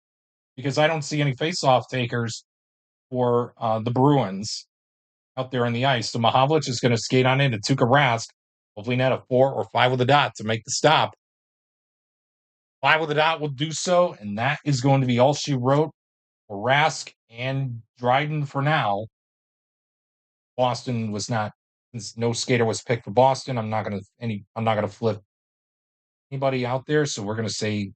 because I don't see any face-off takers for the Bruins out there on the ice. So Mahavlich is going to skate on into Tuukka Rask, hopefully net a 4 or 5 with a dot to make the stop. 5 with a dot will do so, and that is going to be all she wrote for Rask and Dryden for now. Boston was not, since no skater was picked for Boston. I'm not gonna flip anybody out there. So we're gonna say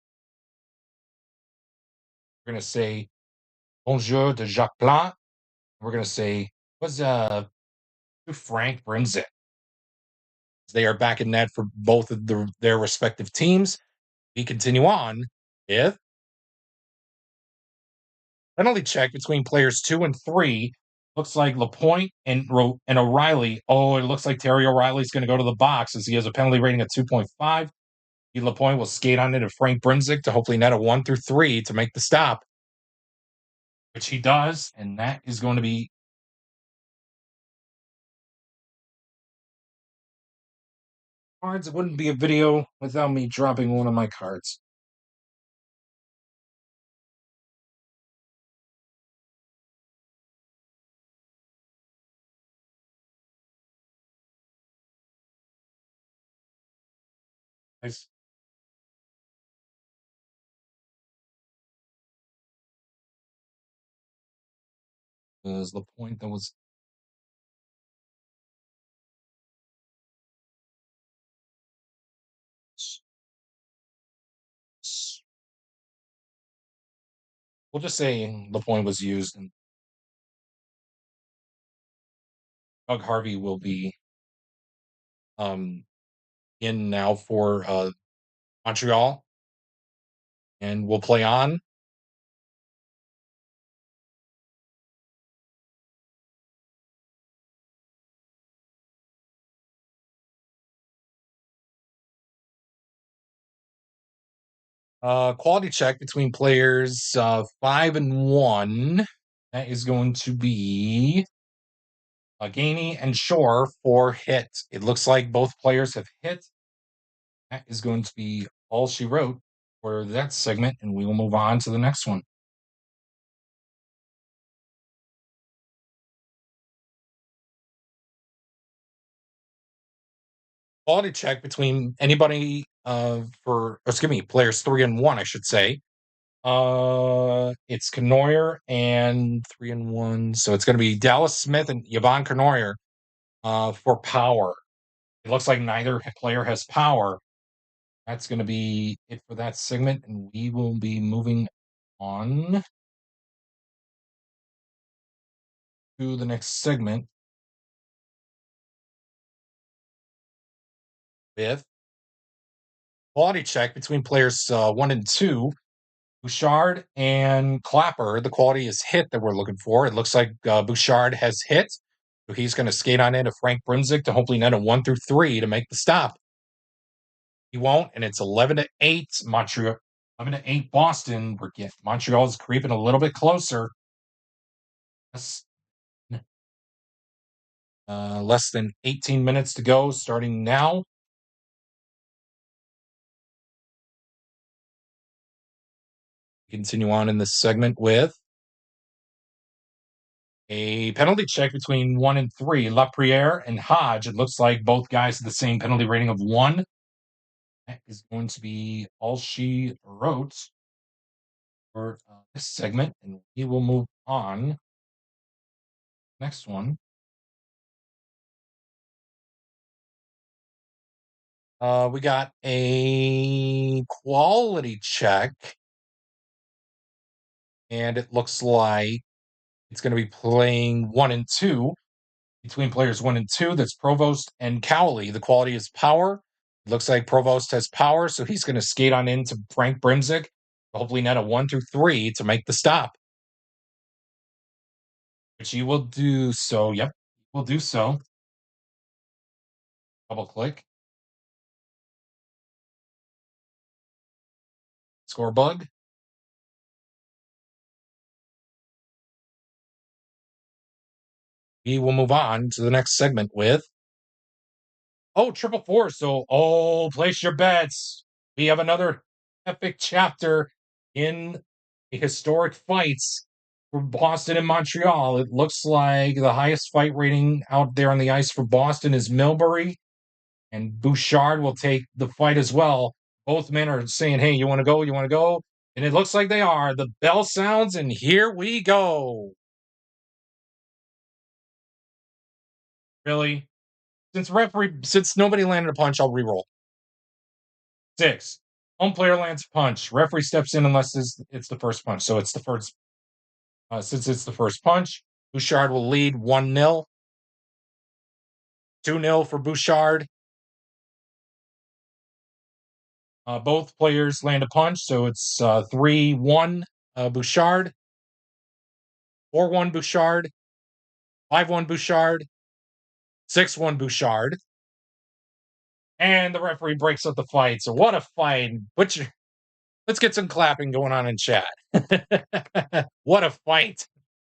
bonjour to Jacques Plante. We're gonna say was Frank Brimzik. They are back in net for both of their respective teams. We continue on with penalty check between players 2 and 3. Looks like Lapointe and O'Reilly. Oh, it looks like Terry O'Reilly's going to go to the box as he has a penalty rating of 2.5. Lapointe will skate on into Frank Brimzik to hopefully net a 1 through 3 to make the stop, which he does, and that is going to be cards. It wouldn't be a video without me dropping one of my cards. Nice. Was the point that was we'll just say the point was used, and Doug Harvey will be um, in now for Montreal, and we'll play on. Quality check between players 5 and 1. That is going to be Gainey and Shore for hit. It looks like both players have hit. That is going to be all she wrote for that segment, and we will move on to the next one. Quality check between anybody players 3 and 1, I should say. It's Canoyer and 3 and 1, so it's going to be Dallas Smith and Yvonne Canoyer for power. It looks like neither player has power. That's going to be it for that segment, and we will be moving on to the next segment with quality check between players 1 and 2. Bouchard and Clapper, the quality is hit that we're looking for. It looks like Bouchard has hit, so he's going to skate on into Frank Brunzik to hopefully net a 1 through 3 to make the stop. He won't, and it's 11-8 Montreal. 11-8 Boston. Montreal is creeping a little bit closer. Less than 18 minutes to go, starting now. Continue on in this segment with a penalty check between 1 and 3. Lapriere and Hodge. It looks like both guys have the same penalty rating of 1. That is going to be all she wrote for this segment, and we will move on. Next one. We got a quality check, and it looks like it's going to be playing 1 and 2 between players 1 and 2. That's Provost and Cowley. The quality is power. It looks like Provost has power, so he's going to skate on into Frank Brimzik, hopefully net a 1 through 3 to make the stop. Which he will do so. Yep, we'll do so. Double click. Score bug. We will move on to the next segment with triple four. So, place your bets. We have another epic chapter in the historic fights for Boston and Montreal. It looks like the highest fight rating out there on the ice for Boston is Milbury, and Bouchard will take the fight as well. Both men are saying, hey, you want to go? You want to go? And it looks like they are. The bell sounds, and here we go. Really? Since nobody landed a punch, I'll re-roll. 6. Home player lands a punch. Referee steps in unless it's the first punch. So it's the first. Since it's the first punch, Bouchard will lead 1-0. 2-0 for Bouchard. Both players land a punch, so it's 3-1 Bouchard, 4-1 Bouchard, 5-1 Bouchard, 6-1 Bouchard. And the referee breaks up the fight. So what a fight. Let's get some clapping going on in chat. What a fight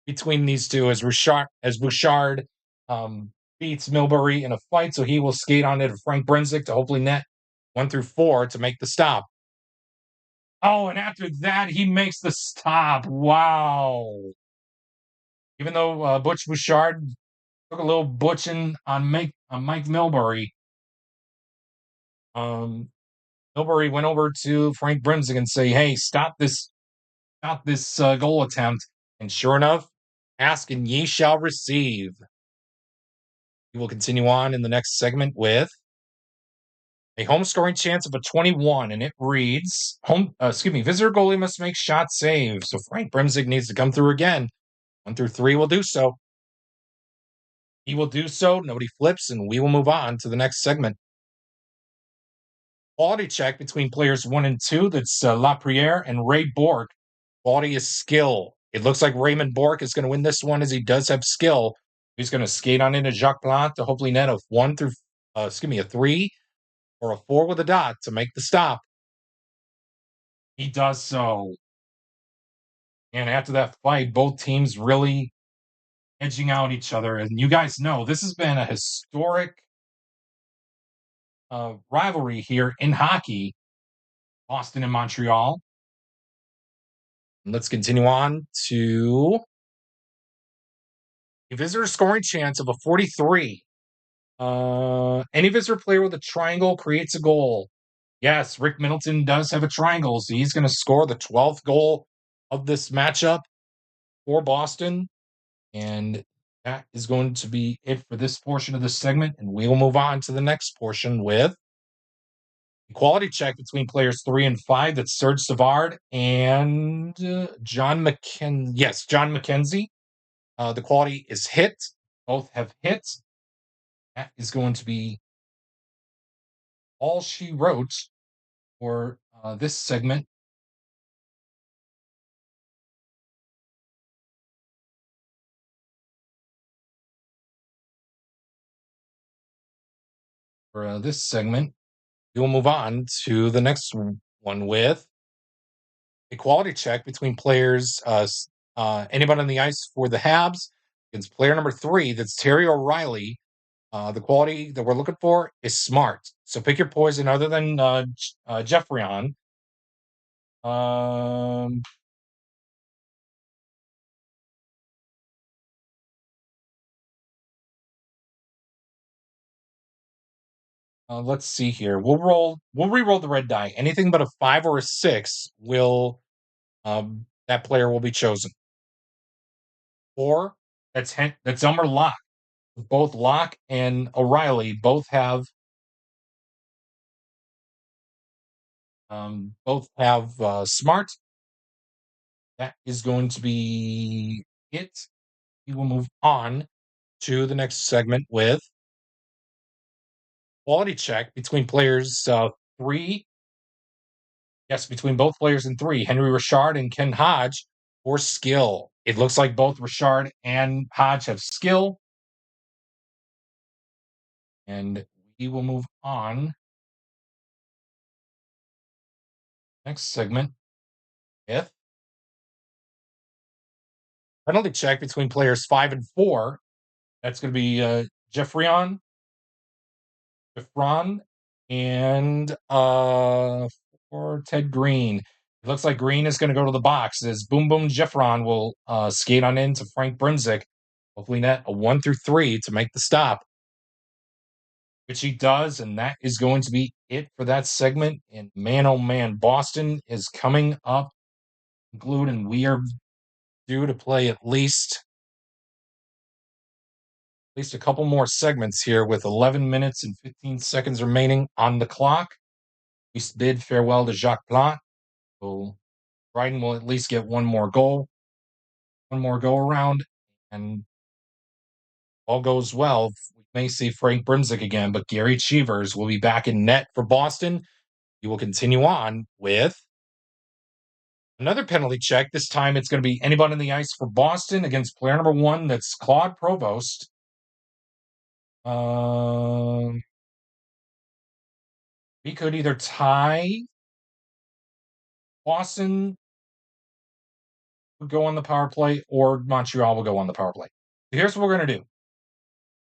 between these two as Bouchard beats Milbury in a fight. So he will skate on it to Frank Brinzik to hopefully net 1 through 4 to make the stop. Oh, and after that, he makes the stop. Wow. Even though Butch Bouchard took a little butching on Mike Milbury, Milbury went over to Frank Brimzik and say, hey, stop this goal attempt. And sure enough, ask and ye shall receive. We will continue on in the next segment with a home scoring chance of a 21, and it reads, visitor goalie must make shot save. So Frank Brimzik needs to come through again. 1 through 3 will do so. He will do so. Nobody flips, and we will move on to the next segment. Quality check between players 1 and 2. That's Lapriere and Ray Bork. Quality is skill. It looks like Raymond Bork is going to win this one as he does have skill. He's going to skate on into Jacques Plante to hopefully net a 3 or a 4 with a dot to make the stop. He does so. And after that fight, both teams really edging out each other. And you guys know this has been a historic rivalry here in hockey, Boston and Montreal. And let's continue on to a visitor scoring chance of a 43. Any visitor player with a triangle creates a goal. Yes, Rick Middleton does have a triangle, so he's going to score the 12th goal of this matchup for Boston. And that is going to be it for this portion of the segment. And we will move on to the next portion with equality check between players 3 and 5. That's Serge Savard and John McKenzie. Yes, John McKenzie. The quality is hit. Both have hit. That is going to be all she wrote for this segment. For this segment, we will move on to the next one with equality check between players. Anybody on the ice for the Habs against player number 3. That's Terry O'Reilly. The quality that we're looking for is smart. So pick your poison other than Jeffrion. Um, let's see here. We'll re-roll the red die. Anything but a 5 or a 6 will that player will be chosen. Or that's Elmer Locke. Both Locke and O'Reilly both have smart. That is going to be it. We will move on to the next segment with quality check between players 3. Yes, between both players in 3, Henry Richard and Ken Hodge, for skill. It looks like both Richard and Hodge have skill. And we will move on. Next segment with penalty check between players 5 and 4. That's going to be Jeffron, and for Ted Green. It looks like Green is going to go to the box as Boom Boom Jeffron will skate on into Frank Brunzik. Hopefully net a 1 through 3 to make the stop, which he does, and that is going to be it for that segment. And man, oh man, Boston is coming up, glued, and we are due to play at least a couple more segments here with 11 minutes and 15 seconds remaining on the clock. We bid farewell to Jacques Plante. So Bryden will at least get one more go around, and all goes well. We may see Frank Brunzik again, but Gary Cheevers will be back in net for Boston. He will continue on with another penalty check. This time it's going to be anybody on the ice for Boston against player number 1. That's Claude Provost. We could either tie. Boston would go on the power play, or Montreal will go on the power play. So here's what we're going to do.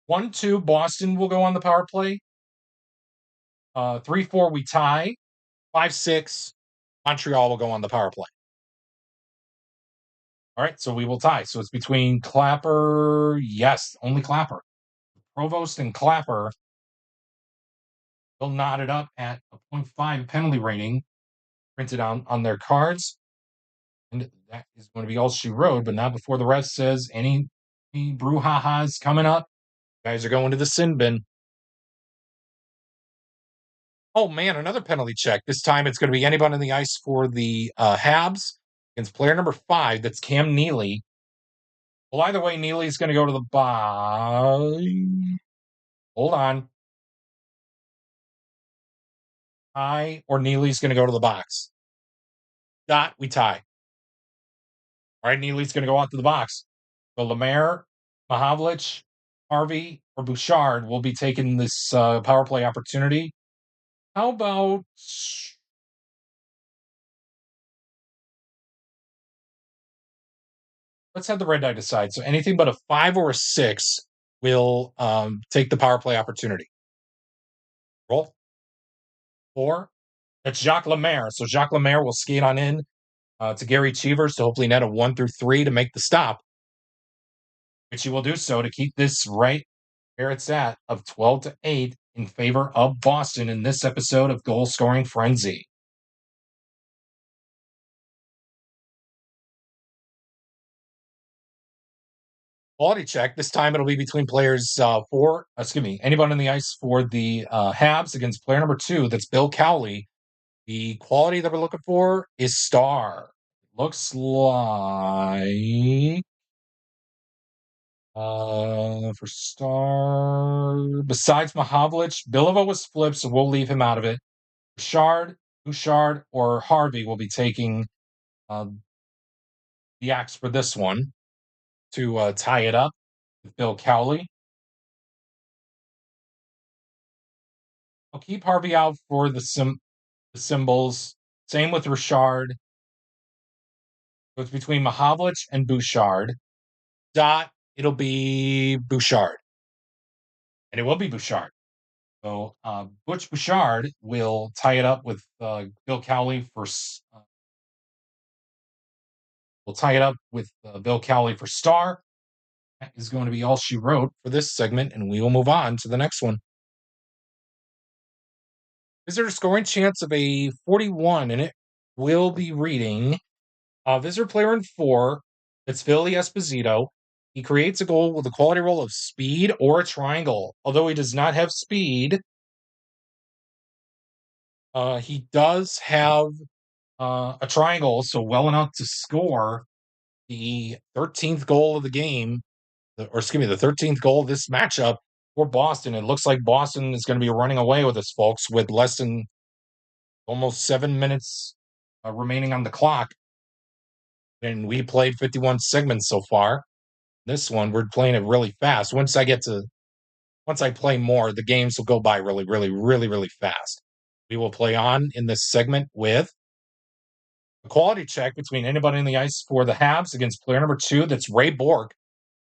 1-2, Boston will go on the power play. 3-4, we tie. 5-6, Montreal will go on the power play. All right, so we will tie. So it's between Clapper. Yes, only Clapper. Provost and Clapper will knot it up at a 0.5 penalty rating printed on their cards. And that is going to be all she wrote, but not before the ref says any brouhaha's coming up. You guys are going to the sin bin. Oh man, another penalty check. This time it's going to be anybody on the ice for the Habs against player number 5. That's Cam Neely. Well, either way, Neely's going to go to the hold on. Or Neely's going to go to the box. Dot, we tie. All right, Neely's going to go out to the box. So Lemaire, Mahavlich, Harvey, or Bouchard will be taking this power play opportunity. How about let's have the red die decide. So anything but a 5 or a 6 will take the power play opportunity. Roll. 4. That's Jacques Lemaire. So Jacques Lemaire will skate on in to Gary Cheevers to hopefully net a 1 through 3 to make the stop, which he will do so to keep this right Where it's at of 12-8 in favor of Boston in this episode of Goal Scoring Frenzy. Quality check. This time it'll be between players anyone on the ice for the Habs against player number 2. That's Bill Cowley. The quality that we're looking for is star. Looks like for star, besides Mahavlich, Bilova was flipped, so we'll leave him out of it. Bouchard, or Harvey will be taking uh, the axe for this one to tie it up with Bill Cowley. I'll keep Harvey out for the symbols. Same with Richard. So it's between Mahavlich and Bouchard. It'll be Bouchard. And it will be Bouchard. So Butch Bouchard will tie it up with Bill Cowley for. We'll tie it up with Bill Cowley for star. That is going to be all she wrote for this segment, and we will move on to the next one. Visitor scoring chance of a 41, and it will be reading visitor player in 4. It's Philly Esposito. He creates a goal with a quality roll of speed or a triangle. Although he does not have speed, he does have a triangle, so well enough to score the 13th goal of the game, the 13th goal of this matchup for Boston. It looks like Boston is going to be running away with this, folks, with less than almost 7 minutes remaining on the clock. And we played 51 segments so far. This one, we're playing it really fast. Once I play more, the games will go by really, really, really, really fast. We will play on in this segment with a quality check between anybody in the ice for the Habs against player number 2. That's Ray Bork.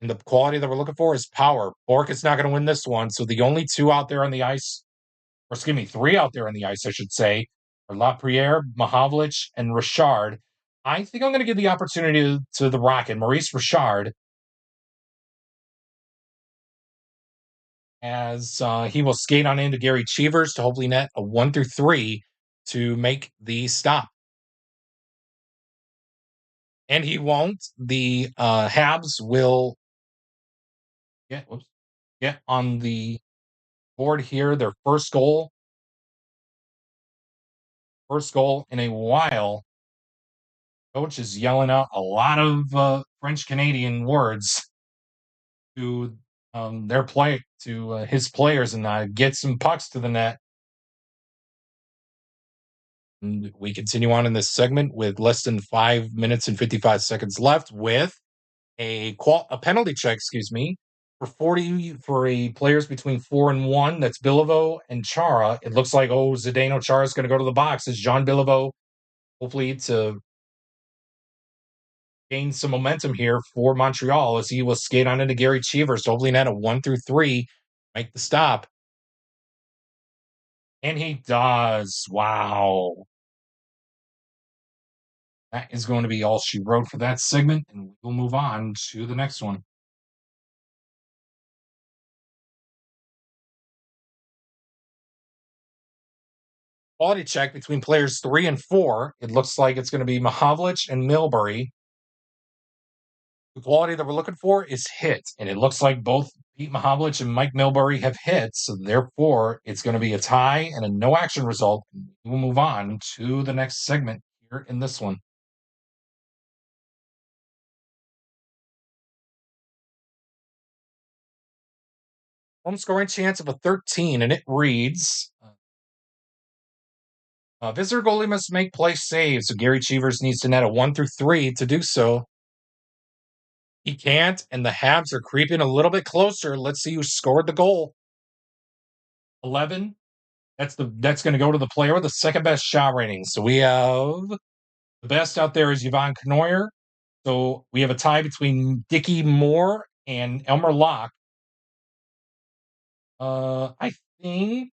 And the quality that we're looking for is power. Bork is not going to win this one. So the only 2 out there on the ice, or 3 out there on the ice, I should say, are Lapierre, Mahavlich, and Richard. I think I'm going to give the opportunity to the Rocket, Maurice Richard, as he will skate on into Gary Cheevers to hopefully net a 1-3 to make the stop. And he won't. The Habs will get on the board here. Their first goal in a while. Coach is yelling out a lot of French Canadian words to his players and get some pucks to the net. And we continue on in this segment with less than 5 minutes and 55 seconds left with a penalty check, for players between 4 and 1. That's Bilivo and Chara. It looks like Zdeno Chara is going to go to the box as Jean Bilivo, hopefully to gain some momentum here for Montreal as he will skate on into Gary Cheevers to hopefully net a 1-3, make the stop. And he does. Wow. That is going to be all she wrote for that segment, and we'll move on to the next one. Quality check between players 3 and 4. It looks like it's going to be Mahavlich and Milbury. The quality that we're looking for is hit, and it looks like both Pete Mahavlich and Mike Milbury have hit, so therefore it's going to be a tie and a no action result. We'll move on to the next segment here in this one. Home scoring chance of a 13, and it reads visitor goalie must make play saves, so Gary Cheevers needs to net a 1-3 to do so. He can't, and the Habs are creeping a little bit closer. Let's see who scored the goal. 11. That's going to go to the player with the second best shot rating. So we have the best out there is Yvonne Knoyer. So we have a tie between Dickie Moore and Elmer Locke. I think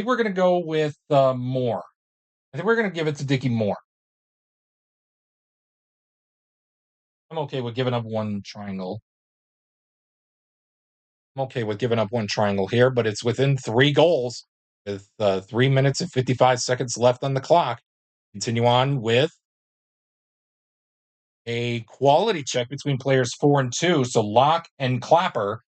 we're going to go with Moore. I think we're going to give it to Dickie Moore. I'm okay with giving up one triangle. I'm okay with giving up one triangle here, but it's within 3 goals with 3 minutes and 55 seconds left on the clock. Continue on with a quality check between players 4 and 2. So Lock and Clapper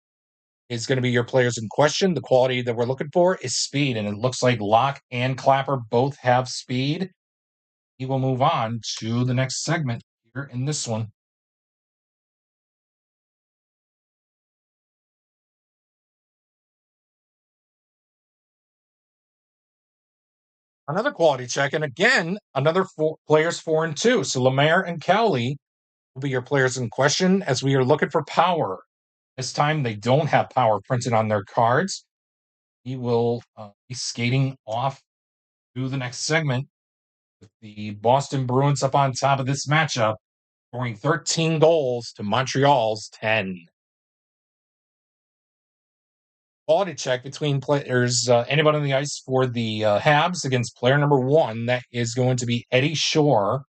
is going to be your players in question. The quality that we're looking for is speed, and it looks like Lock and Clapper both have speed. We will move on to the next segment here in this one. Another quality check, and again, another players 4 and 2. So Lemaire and Cowley will be your players in question as we are looking for power. This time they don't have power printed on their cards. He will be skating off to the next segment with the Boston Bruins up on top of this matchup, scoring 13 goals to Montreal's 10. Quality check between players, anybody on the ice for the Habs against player number 1. That is going to be Eddie Shore.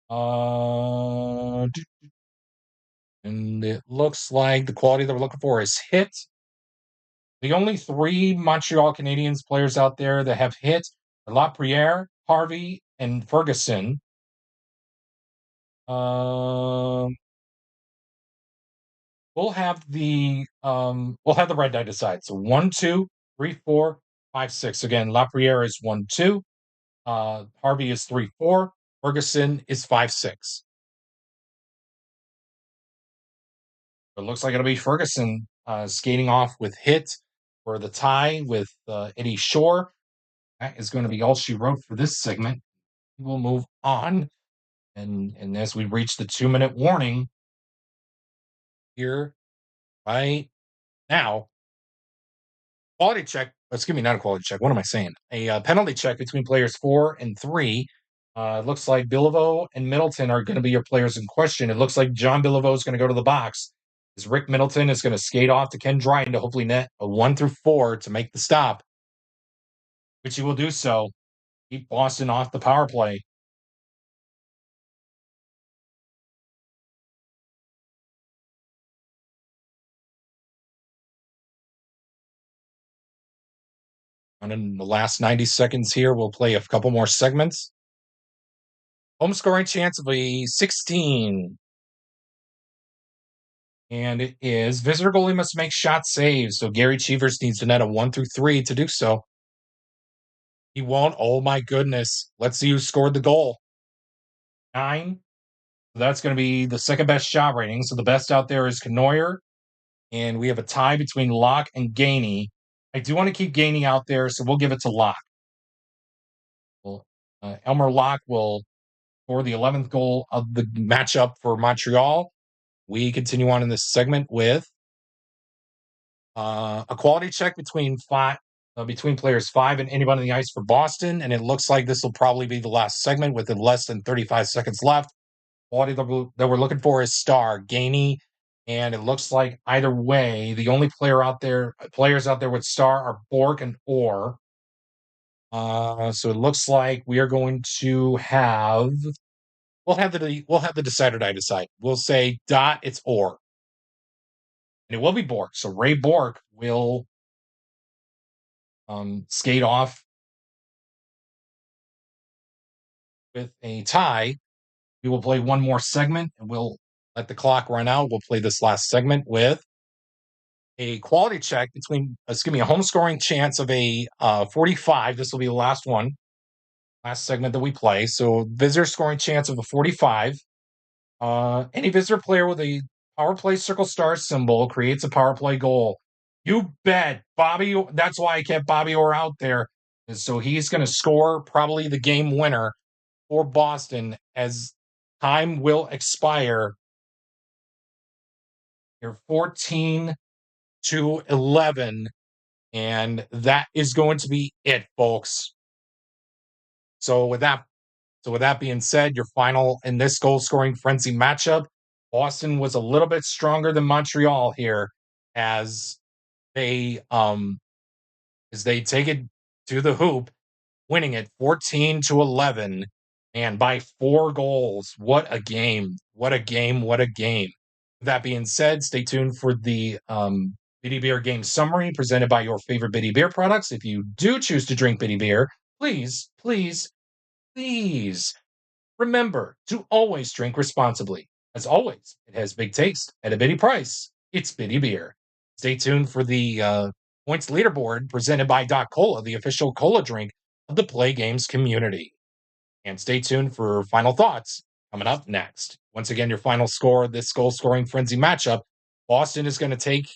Uh, and it looks like the quality that we're looking for is hit. The only 3 Montreal Canadiens players out there that have hit are Lapriere, Harvey, and Ferguson. Um, we'll have the red die decide. So 1, 2, 3, 4, 5, 6. Again, Lapriere is 1, 2. Harvey is 3, 4. Ferguson is 5, 6. It looks like it'll be Ferguson skating off with hit for the tie with Eddie Shore. That is going to be all she wrote for this segment. We'll move on. And as we reach the 2-minute warning here right now, quality check. Excuse me, not a quality check. What am I saying? A penalty check between players 4 and 3. It looks like Billiveau and Middleton are going to be your players in question. It looks like John Billiveau is going to go to the box. As Rick Middleton is going to skate off to Ken Dryden to hopefully net a 1 through 4 to make the stop, which he will do so. Keep Boston off the power play. And in the last 90 seconds here, we'll play a couple more segments. Home scoring chance of a 16. And it is visitor goalie must make shot saves. So Gary Cheevers needs to net a 1 through 3 to do so. He won't. Oh my goodness. Let's see who scored the goal. 9. That's going to be the second best shot rating. So the best out there is Canoyer. And we have a tie between Locke and Gainey. I do want to keep Gainey out there, so we'll give it to Locke. Well, Elmer Locke will score the 11th goal of the matchup for Montreal. We continue on in this segment with a quality check between players 5 and anybody on the ice for Boston, and it looks like this will probably be the last segment with less than 35 seconds left. Quality that we're looking for is Star Gainey, and it looks like either way, the only players out there with Star are Bork and Orr. So it looks like we are going to have we'll have the decide or die decide. We'll say dot it's Orr, and it will be Bork. So Ray Bork will skate off with a tie. We will play one more segment, and we'll let the clock run out. We'll play this last segment with a quality check a home scoring chance of a 45. This will be the last segment that we play. So visitor scoring chance of a 45. Any visitor player with a power play circle star symbol creates a power play goal. You bet, Bobby. That's why I kept Bobby Orr out there. And so he's going to score probably the game winner for Boston as time will expire. You're 14 to 11, and that is going to be it, folks. So with that being said, your final in this goal scoring frenzy matchup, Boston was a little bit stronger than Montreal here as they take it to the hoop, winning it 14 to 11. And by 4 goals. What a game. What a game. What a game. That being said, stay tuned for the Bitty Beer game summary presented by your favorite Bitty Beer products. If you do choose to drink Bitty Beer, please, please, please remember to always drink responsibly. As always, it has big taste at a bitty price. It's Bitty Beer. Stay tuned for the points leaderboard presented by Doc Cola, the official cola drink of the Play Games community. And stay tuned for final thoughts coming up next. Once again, your final score of this goal scoring frenzy matchup. Boston is going to take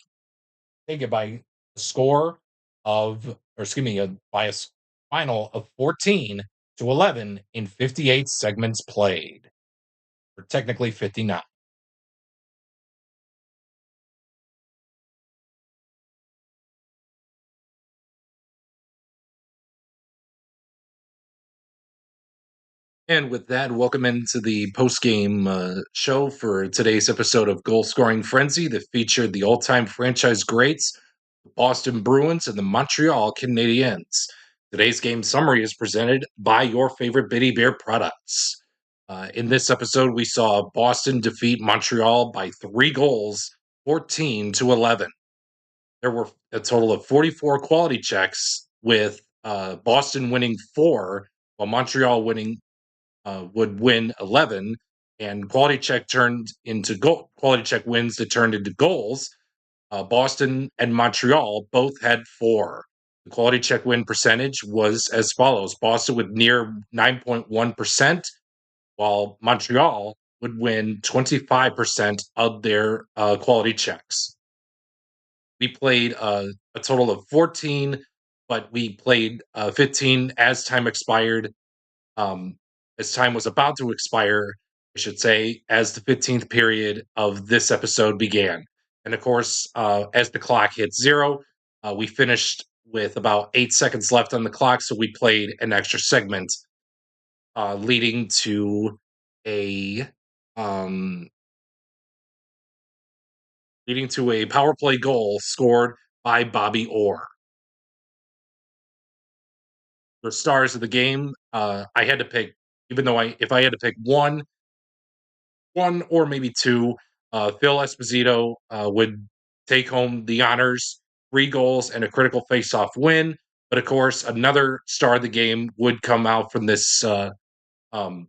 it by a score of, or excuse me, by a final of 14-11 in 58 segments played, or technically 59. And with that, welcome into the post-game show for today's episode of Goal Scoring Frenzy that featured the all-time franchise greats, the Boston Bruins and the Montreal Canadiens. Today's game summary is presented by your favorite Bitty Beer products. In this episode, we saw Boston defeat Montreal by 3 goals, 14-11. There were a total of 44 quality checks, with Boston winning 4, while Montreal would win 11, and quality check turned into quality check wins that turned into goals. Boston and Montreal both had 4. The quality check win percentage was as follows: Boston with near 9.1%, while Montreal would win 25% of their quality checks. We played a total of 14, but we played 15 as time expired. Um, as time was about to expire, I should say, as the 15th period of this episode began. And of course, as the clock hit 0, we finished with about 8 seconds left on the clock, so we played an extra segment, leading to a um, power play goal scored by Bobby Orr. For stars of the game, I had to pick, even though if I had to pick one or maybe two, Phil Esposito would take home the honors, 3 goals and a critical face-off win. But of course, another star of the game would come out from this. Um,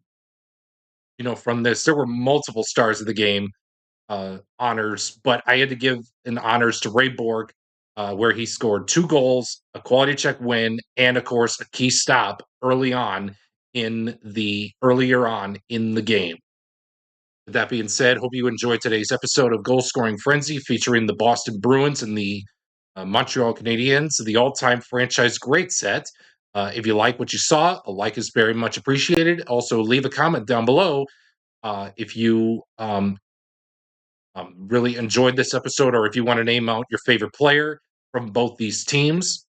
from this, there were multiple stars of the game honors, but I had to give an honors to Ray Borg, where he scored 2 goals, a quality check win, and of course a key stop earlier on in the game. With that being said, hope you enjoyed today's episode of Goal Scoring Frenzy featuring the Boston Bruins and the Montreal Canadiens, the all-time franchise great set. If you like what you saw, a like is very much appreciated. Also, leave a comment down below if you really enjoyed this episode, or if you want to name out your favorite player from both these teams.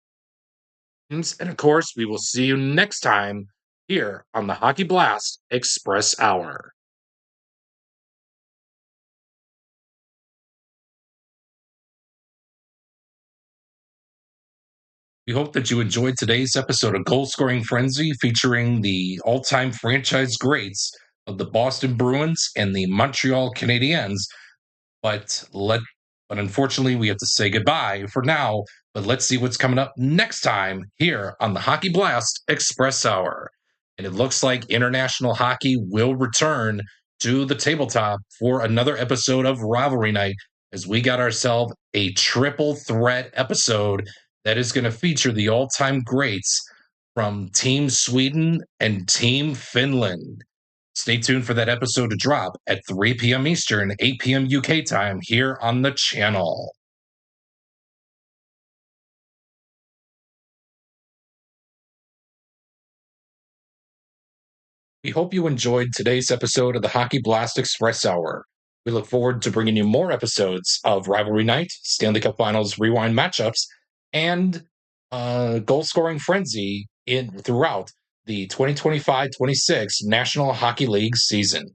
And of course, we will see you next time here on the Hockey Blast Express Hour. We hope that you enjoyed today's episode of Goal Scoring Frenzy featuring the all time franchise greats of the Boston Bruins and the Montreal Canadiens. But but unfortunately, we have to say goodbye for now. But let's see what's coming up next time here on the Hockey Blast Express Hour. And it looks like international hockey will return to the tabletop for another episode of Rivalry Night, as we got ourselves a triple threat episode that is going to feature the all time greats from Team Sweden and Team Finland. Stay tuned for that episode to drop at 3 p.m. Eastern, 8 p.m. UK time here on the channel. We hope you enjoyed today's episode of the Hockey Blast Express Hour. We look forward to bringing you more episodes of Rivalry Night, Stanley Cup Finals rewind matchups, and goal scoring frenzy throughout the 2025-26 National Hockey League season.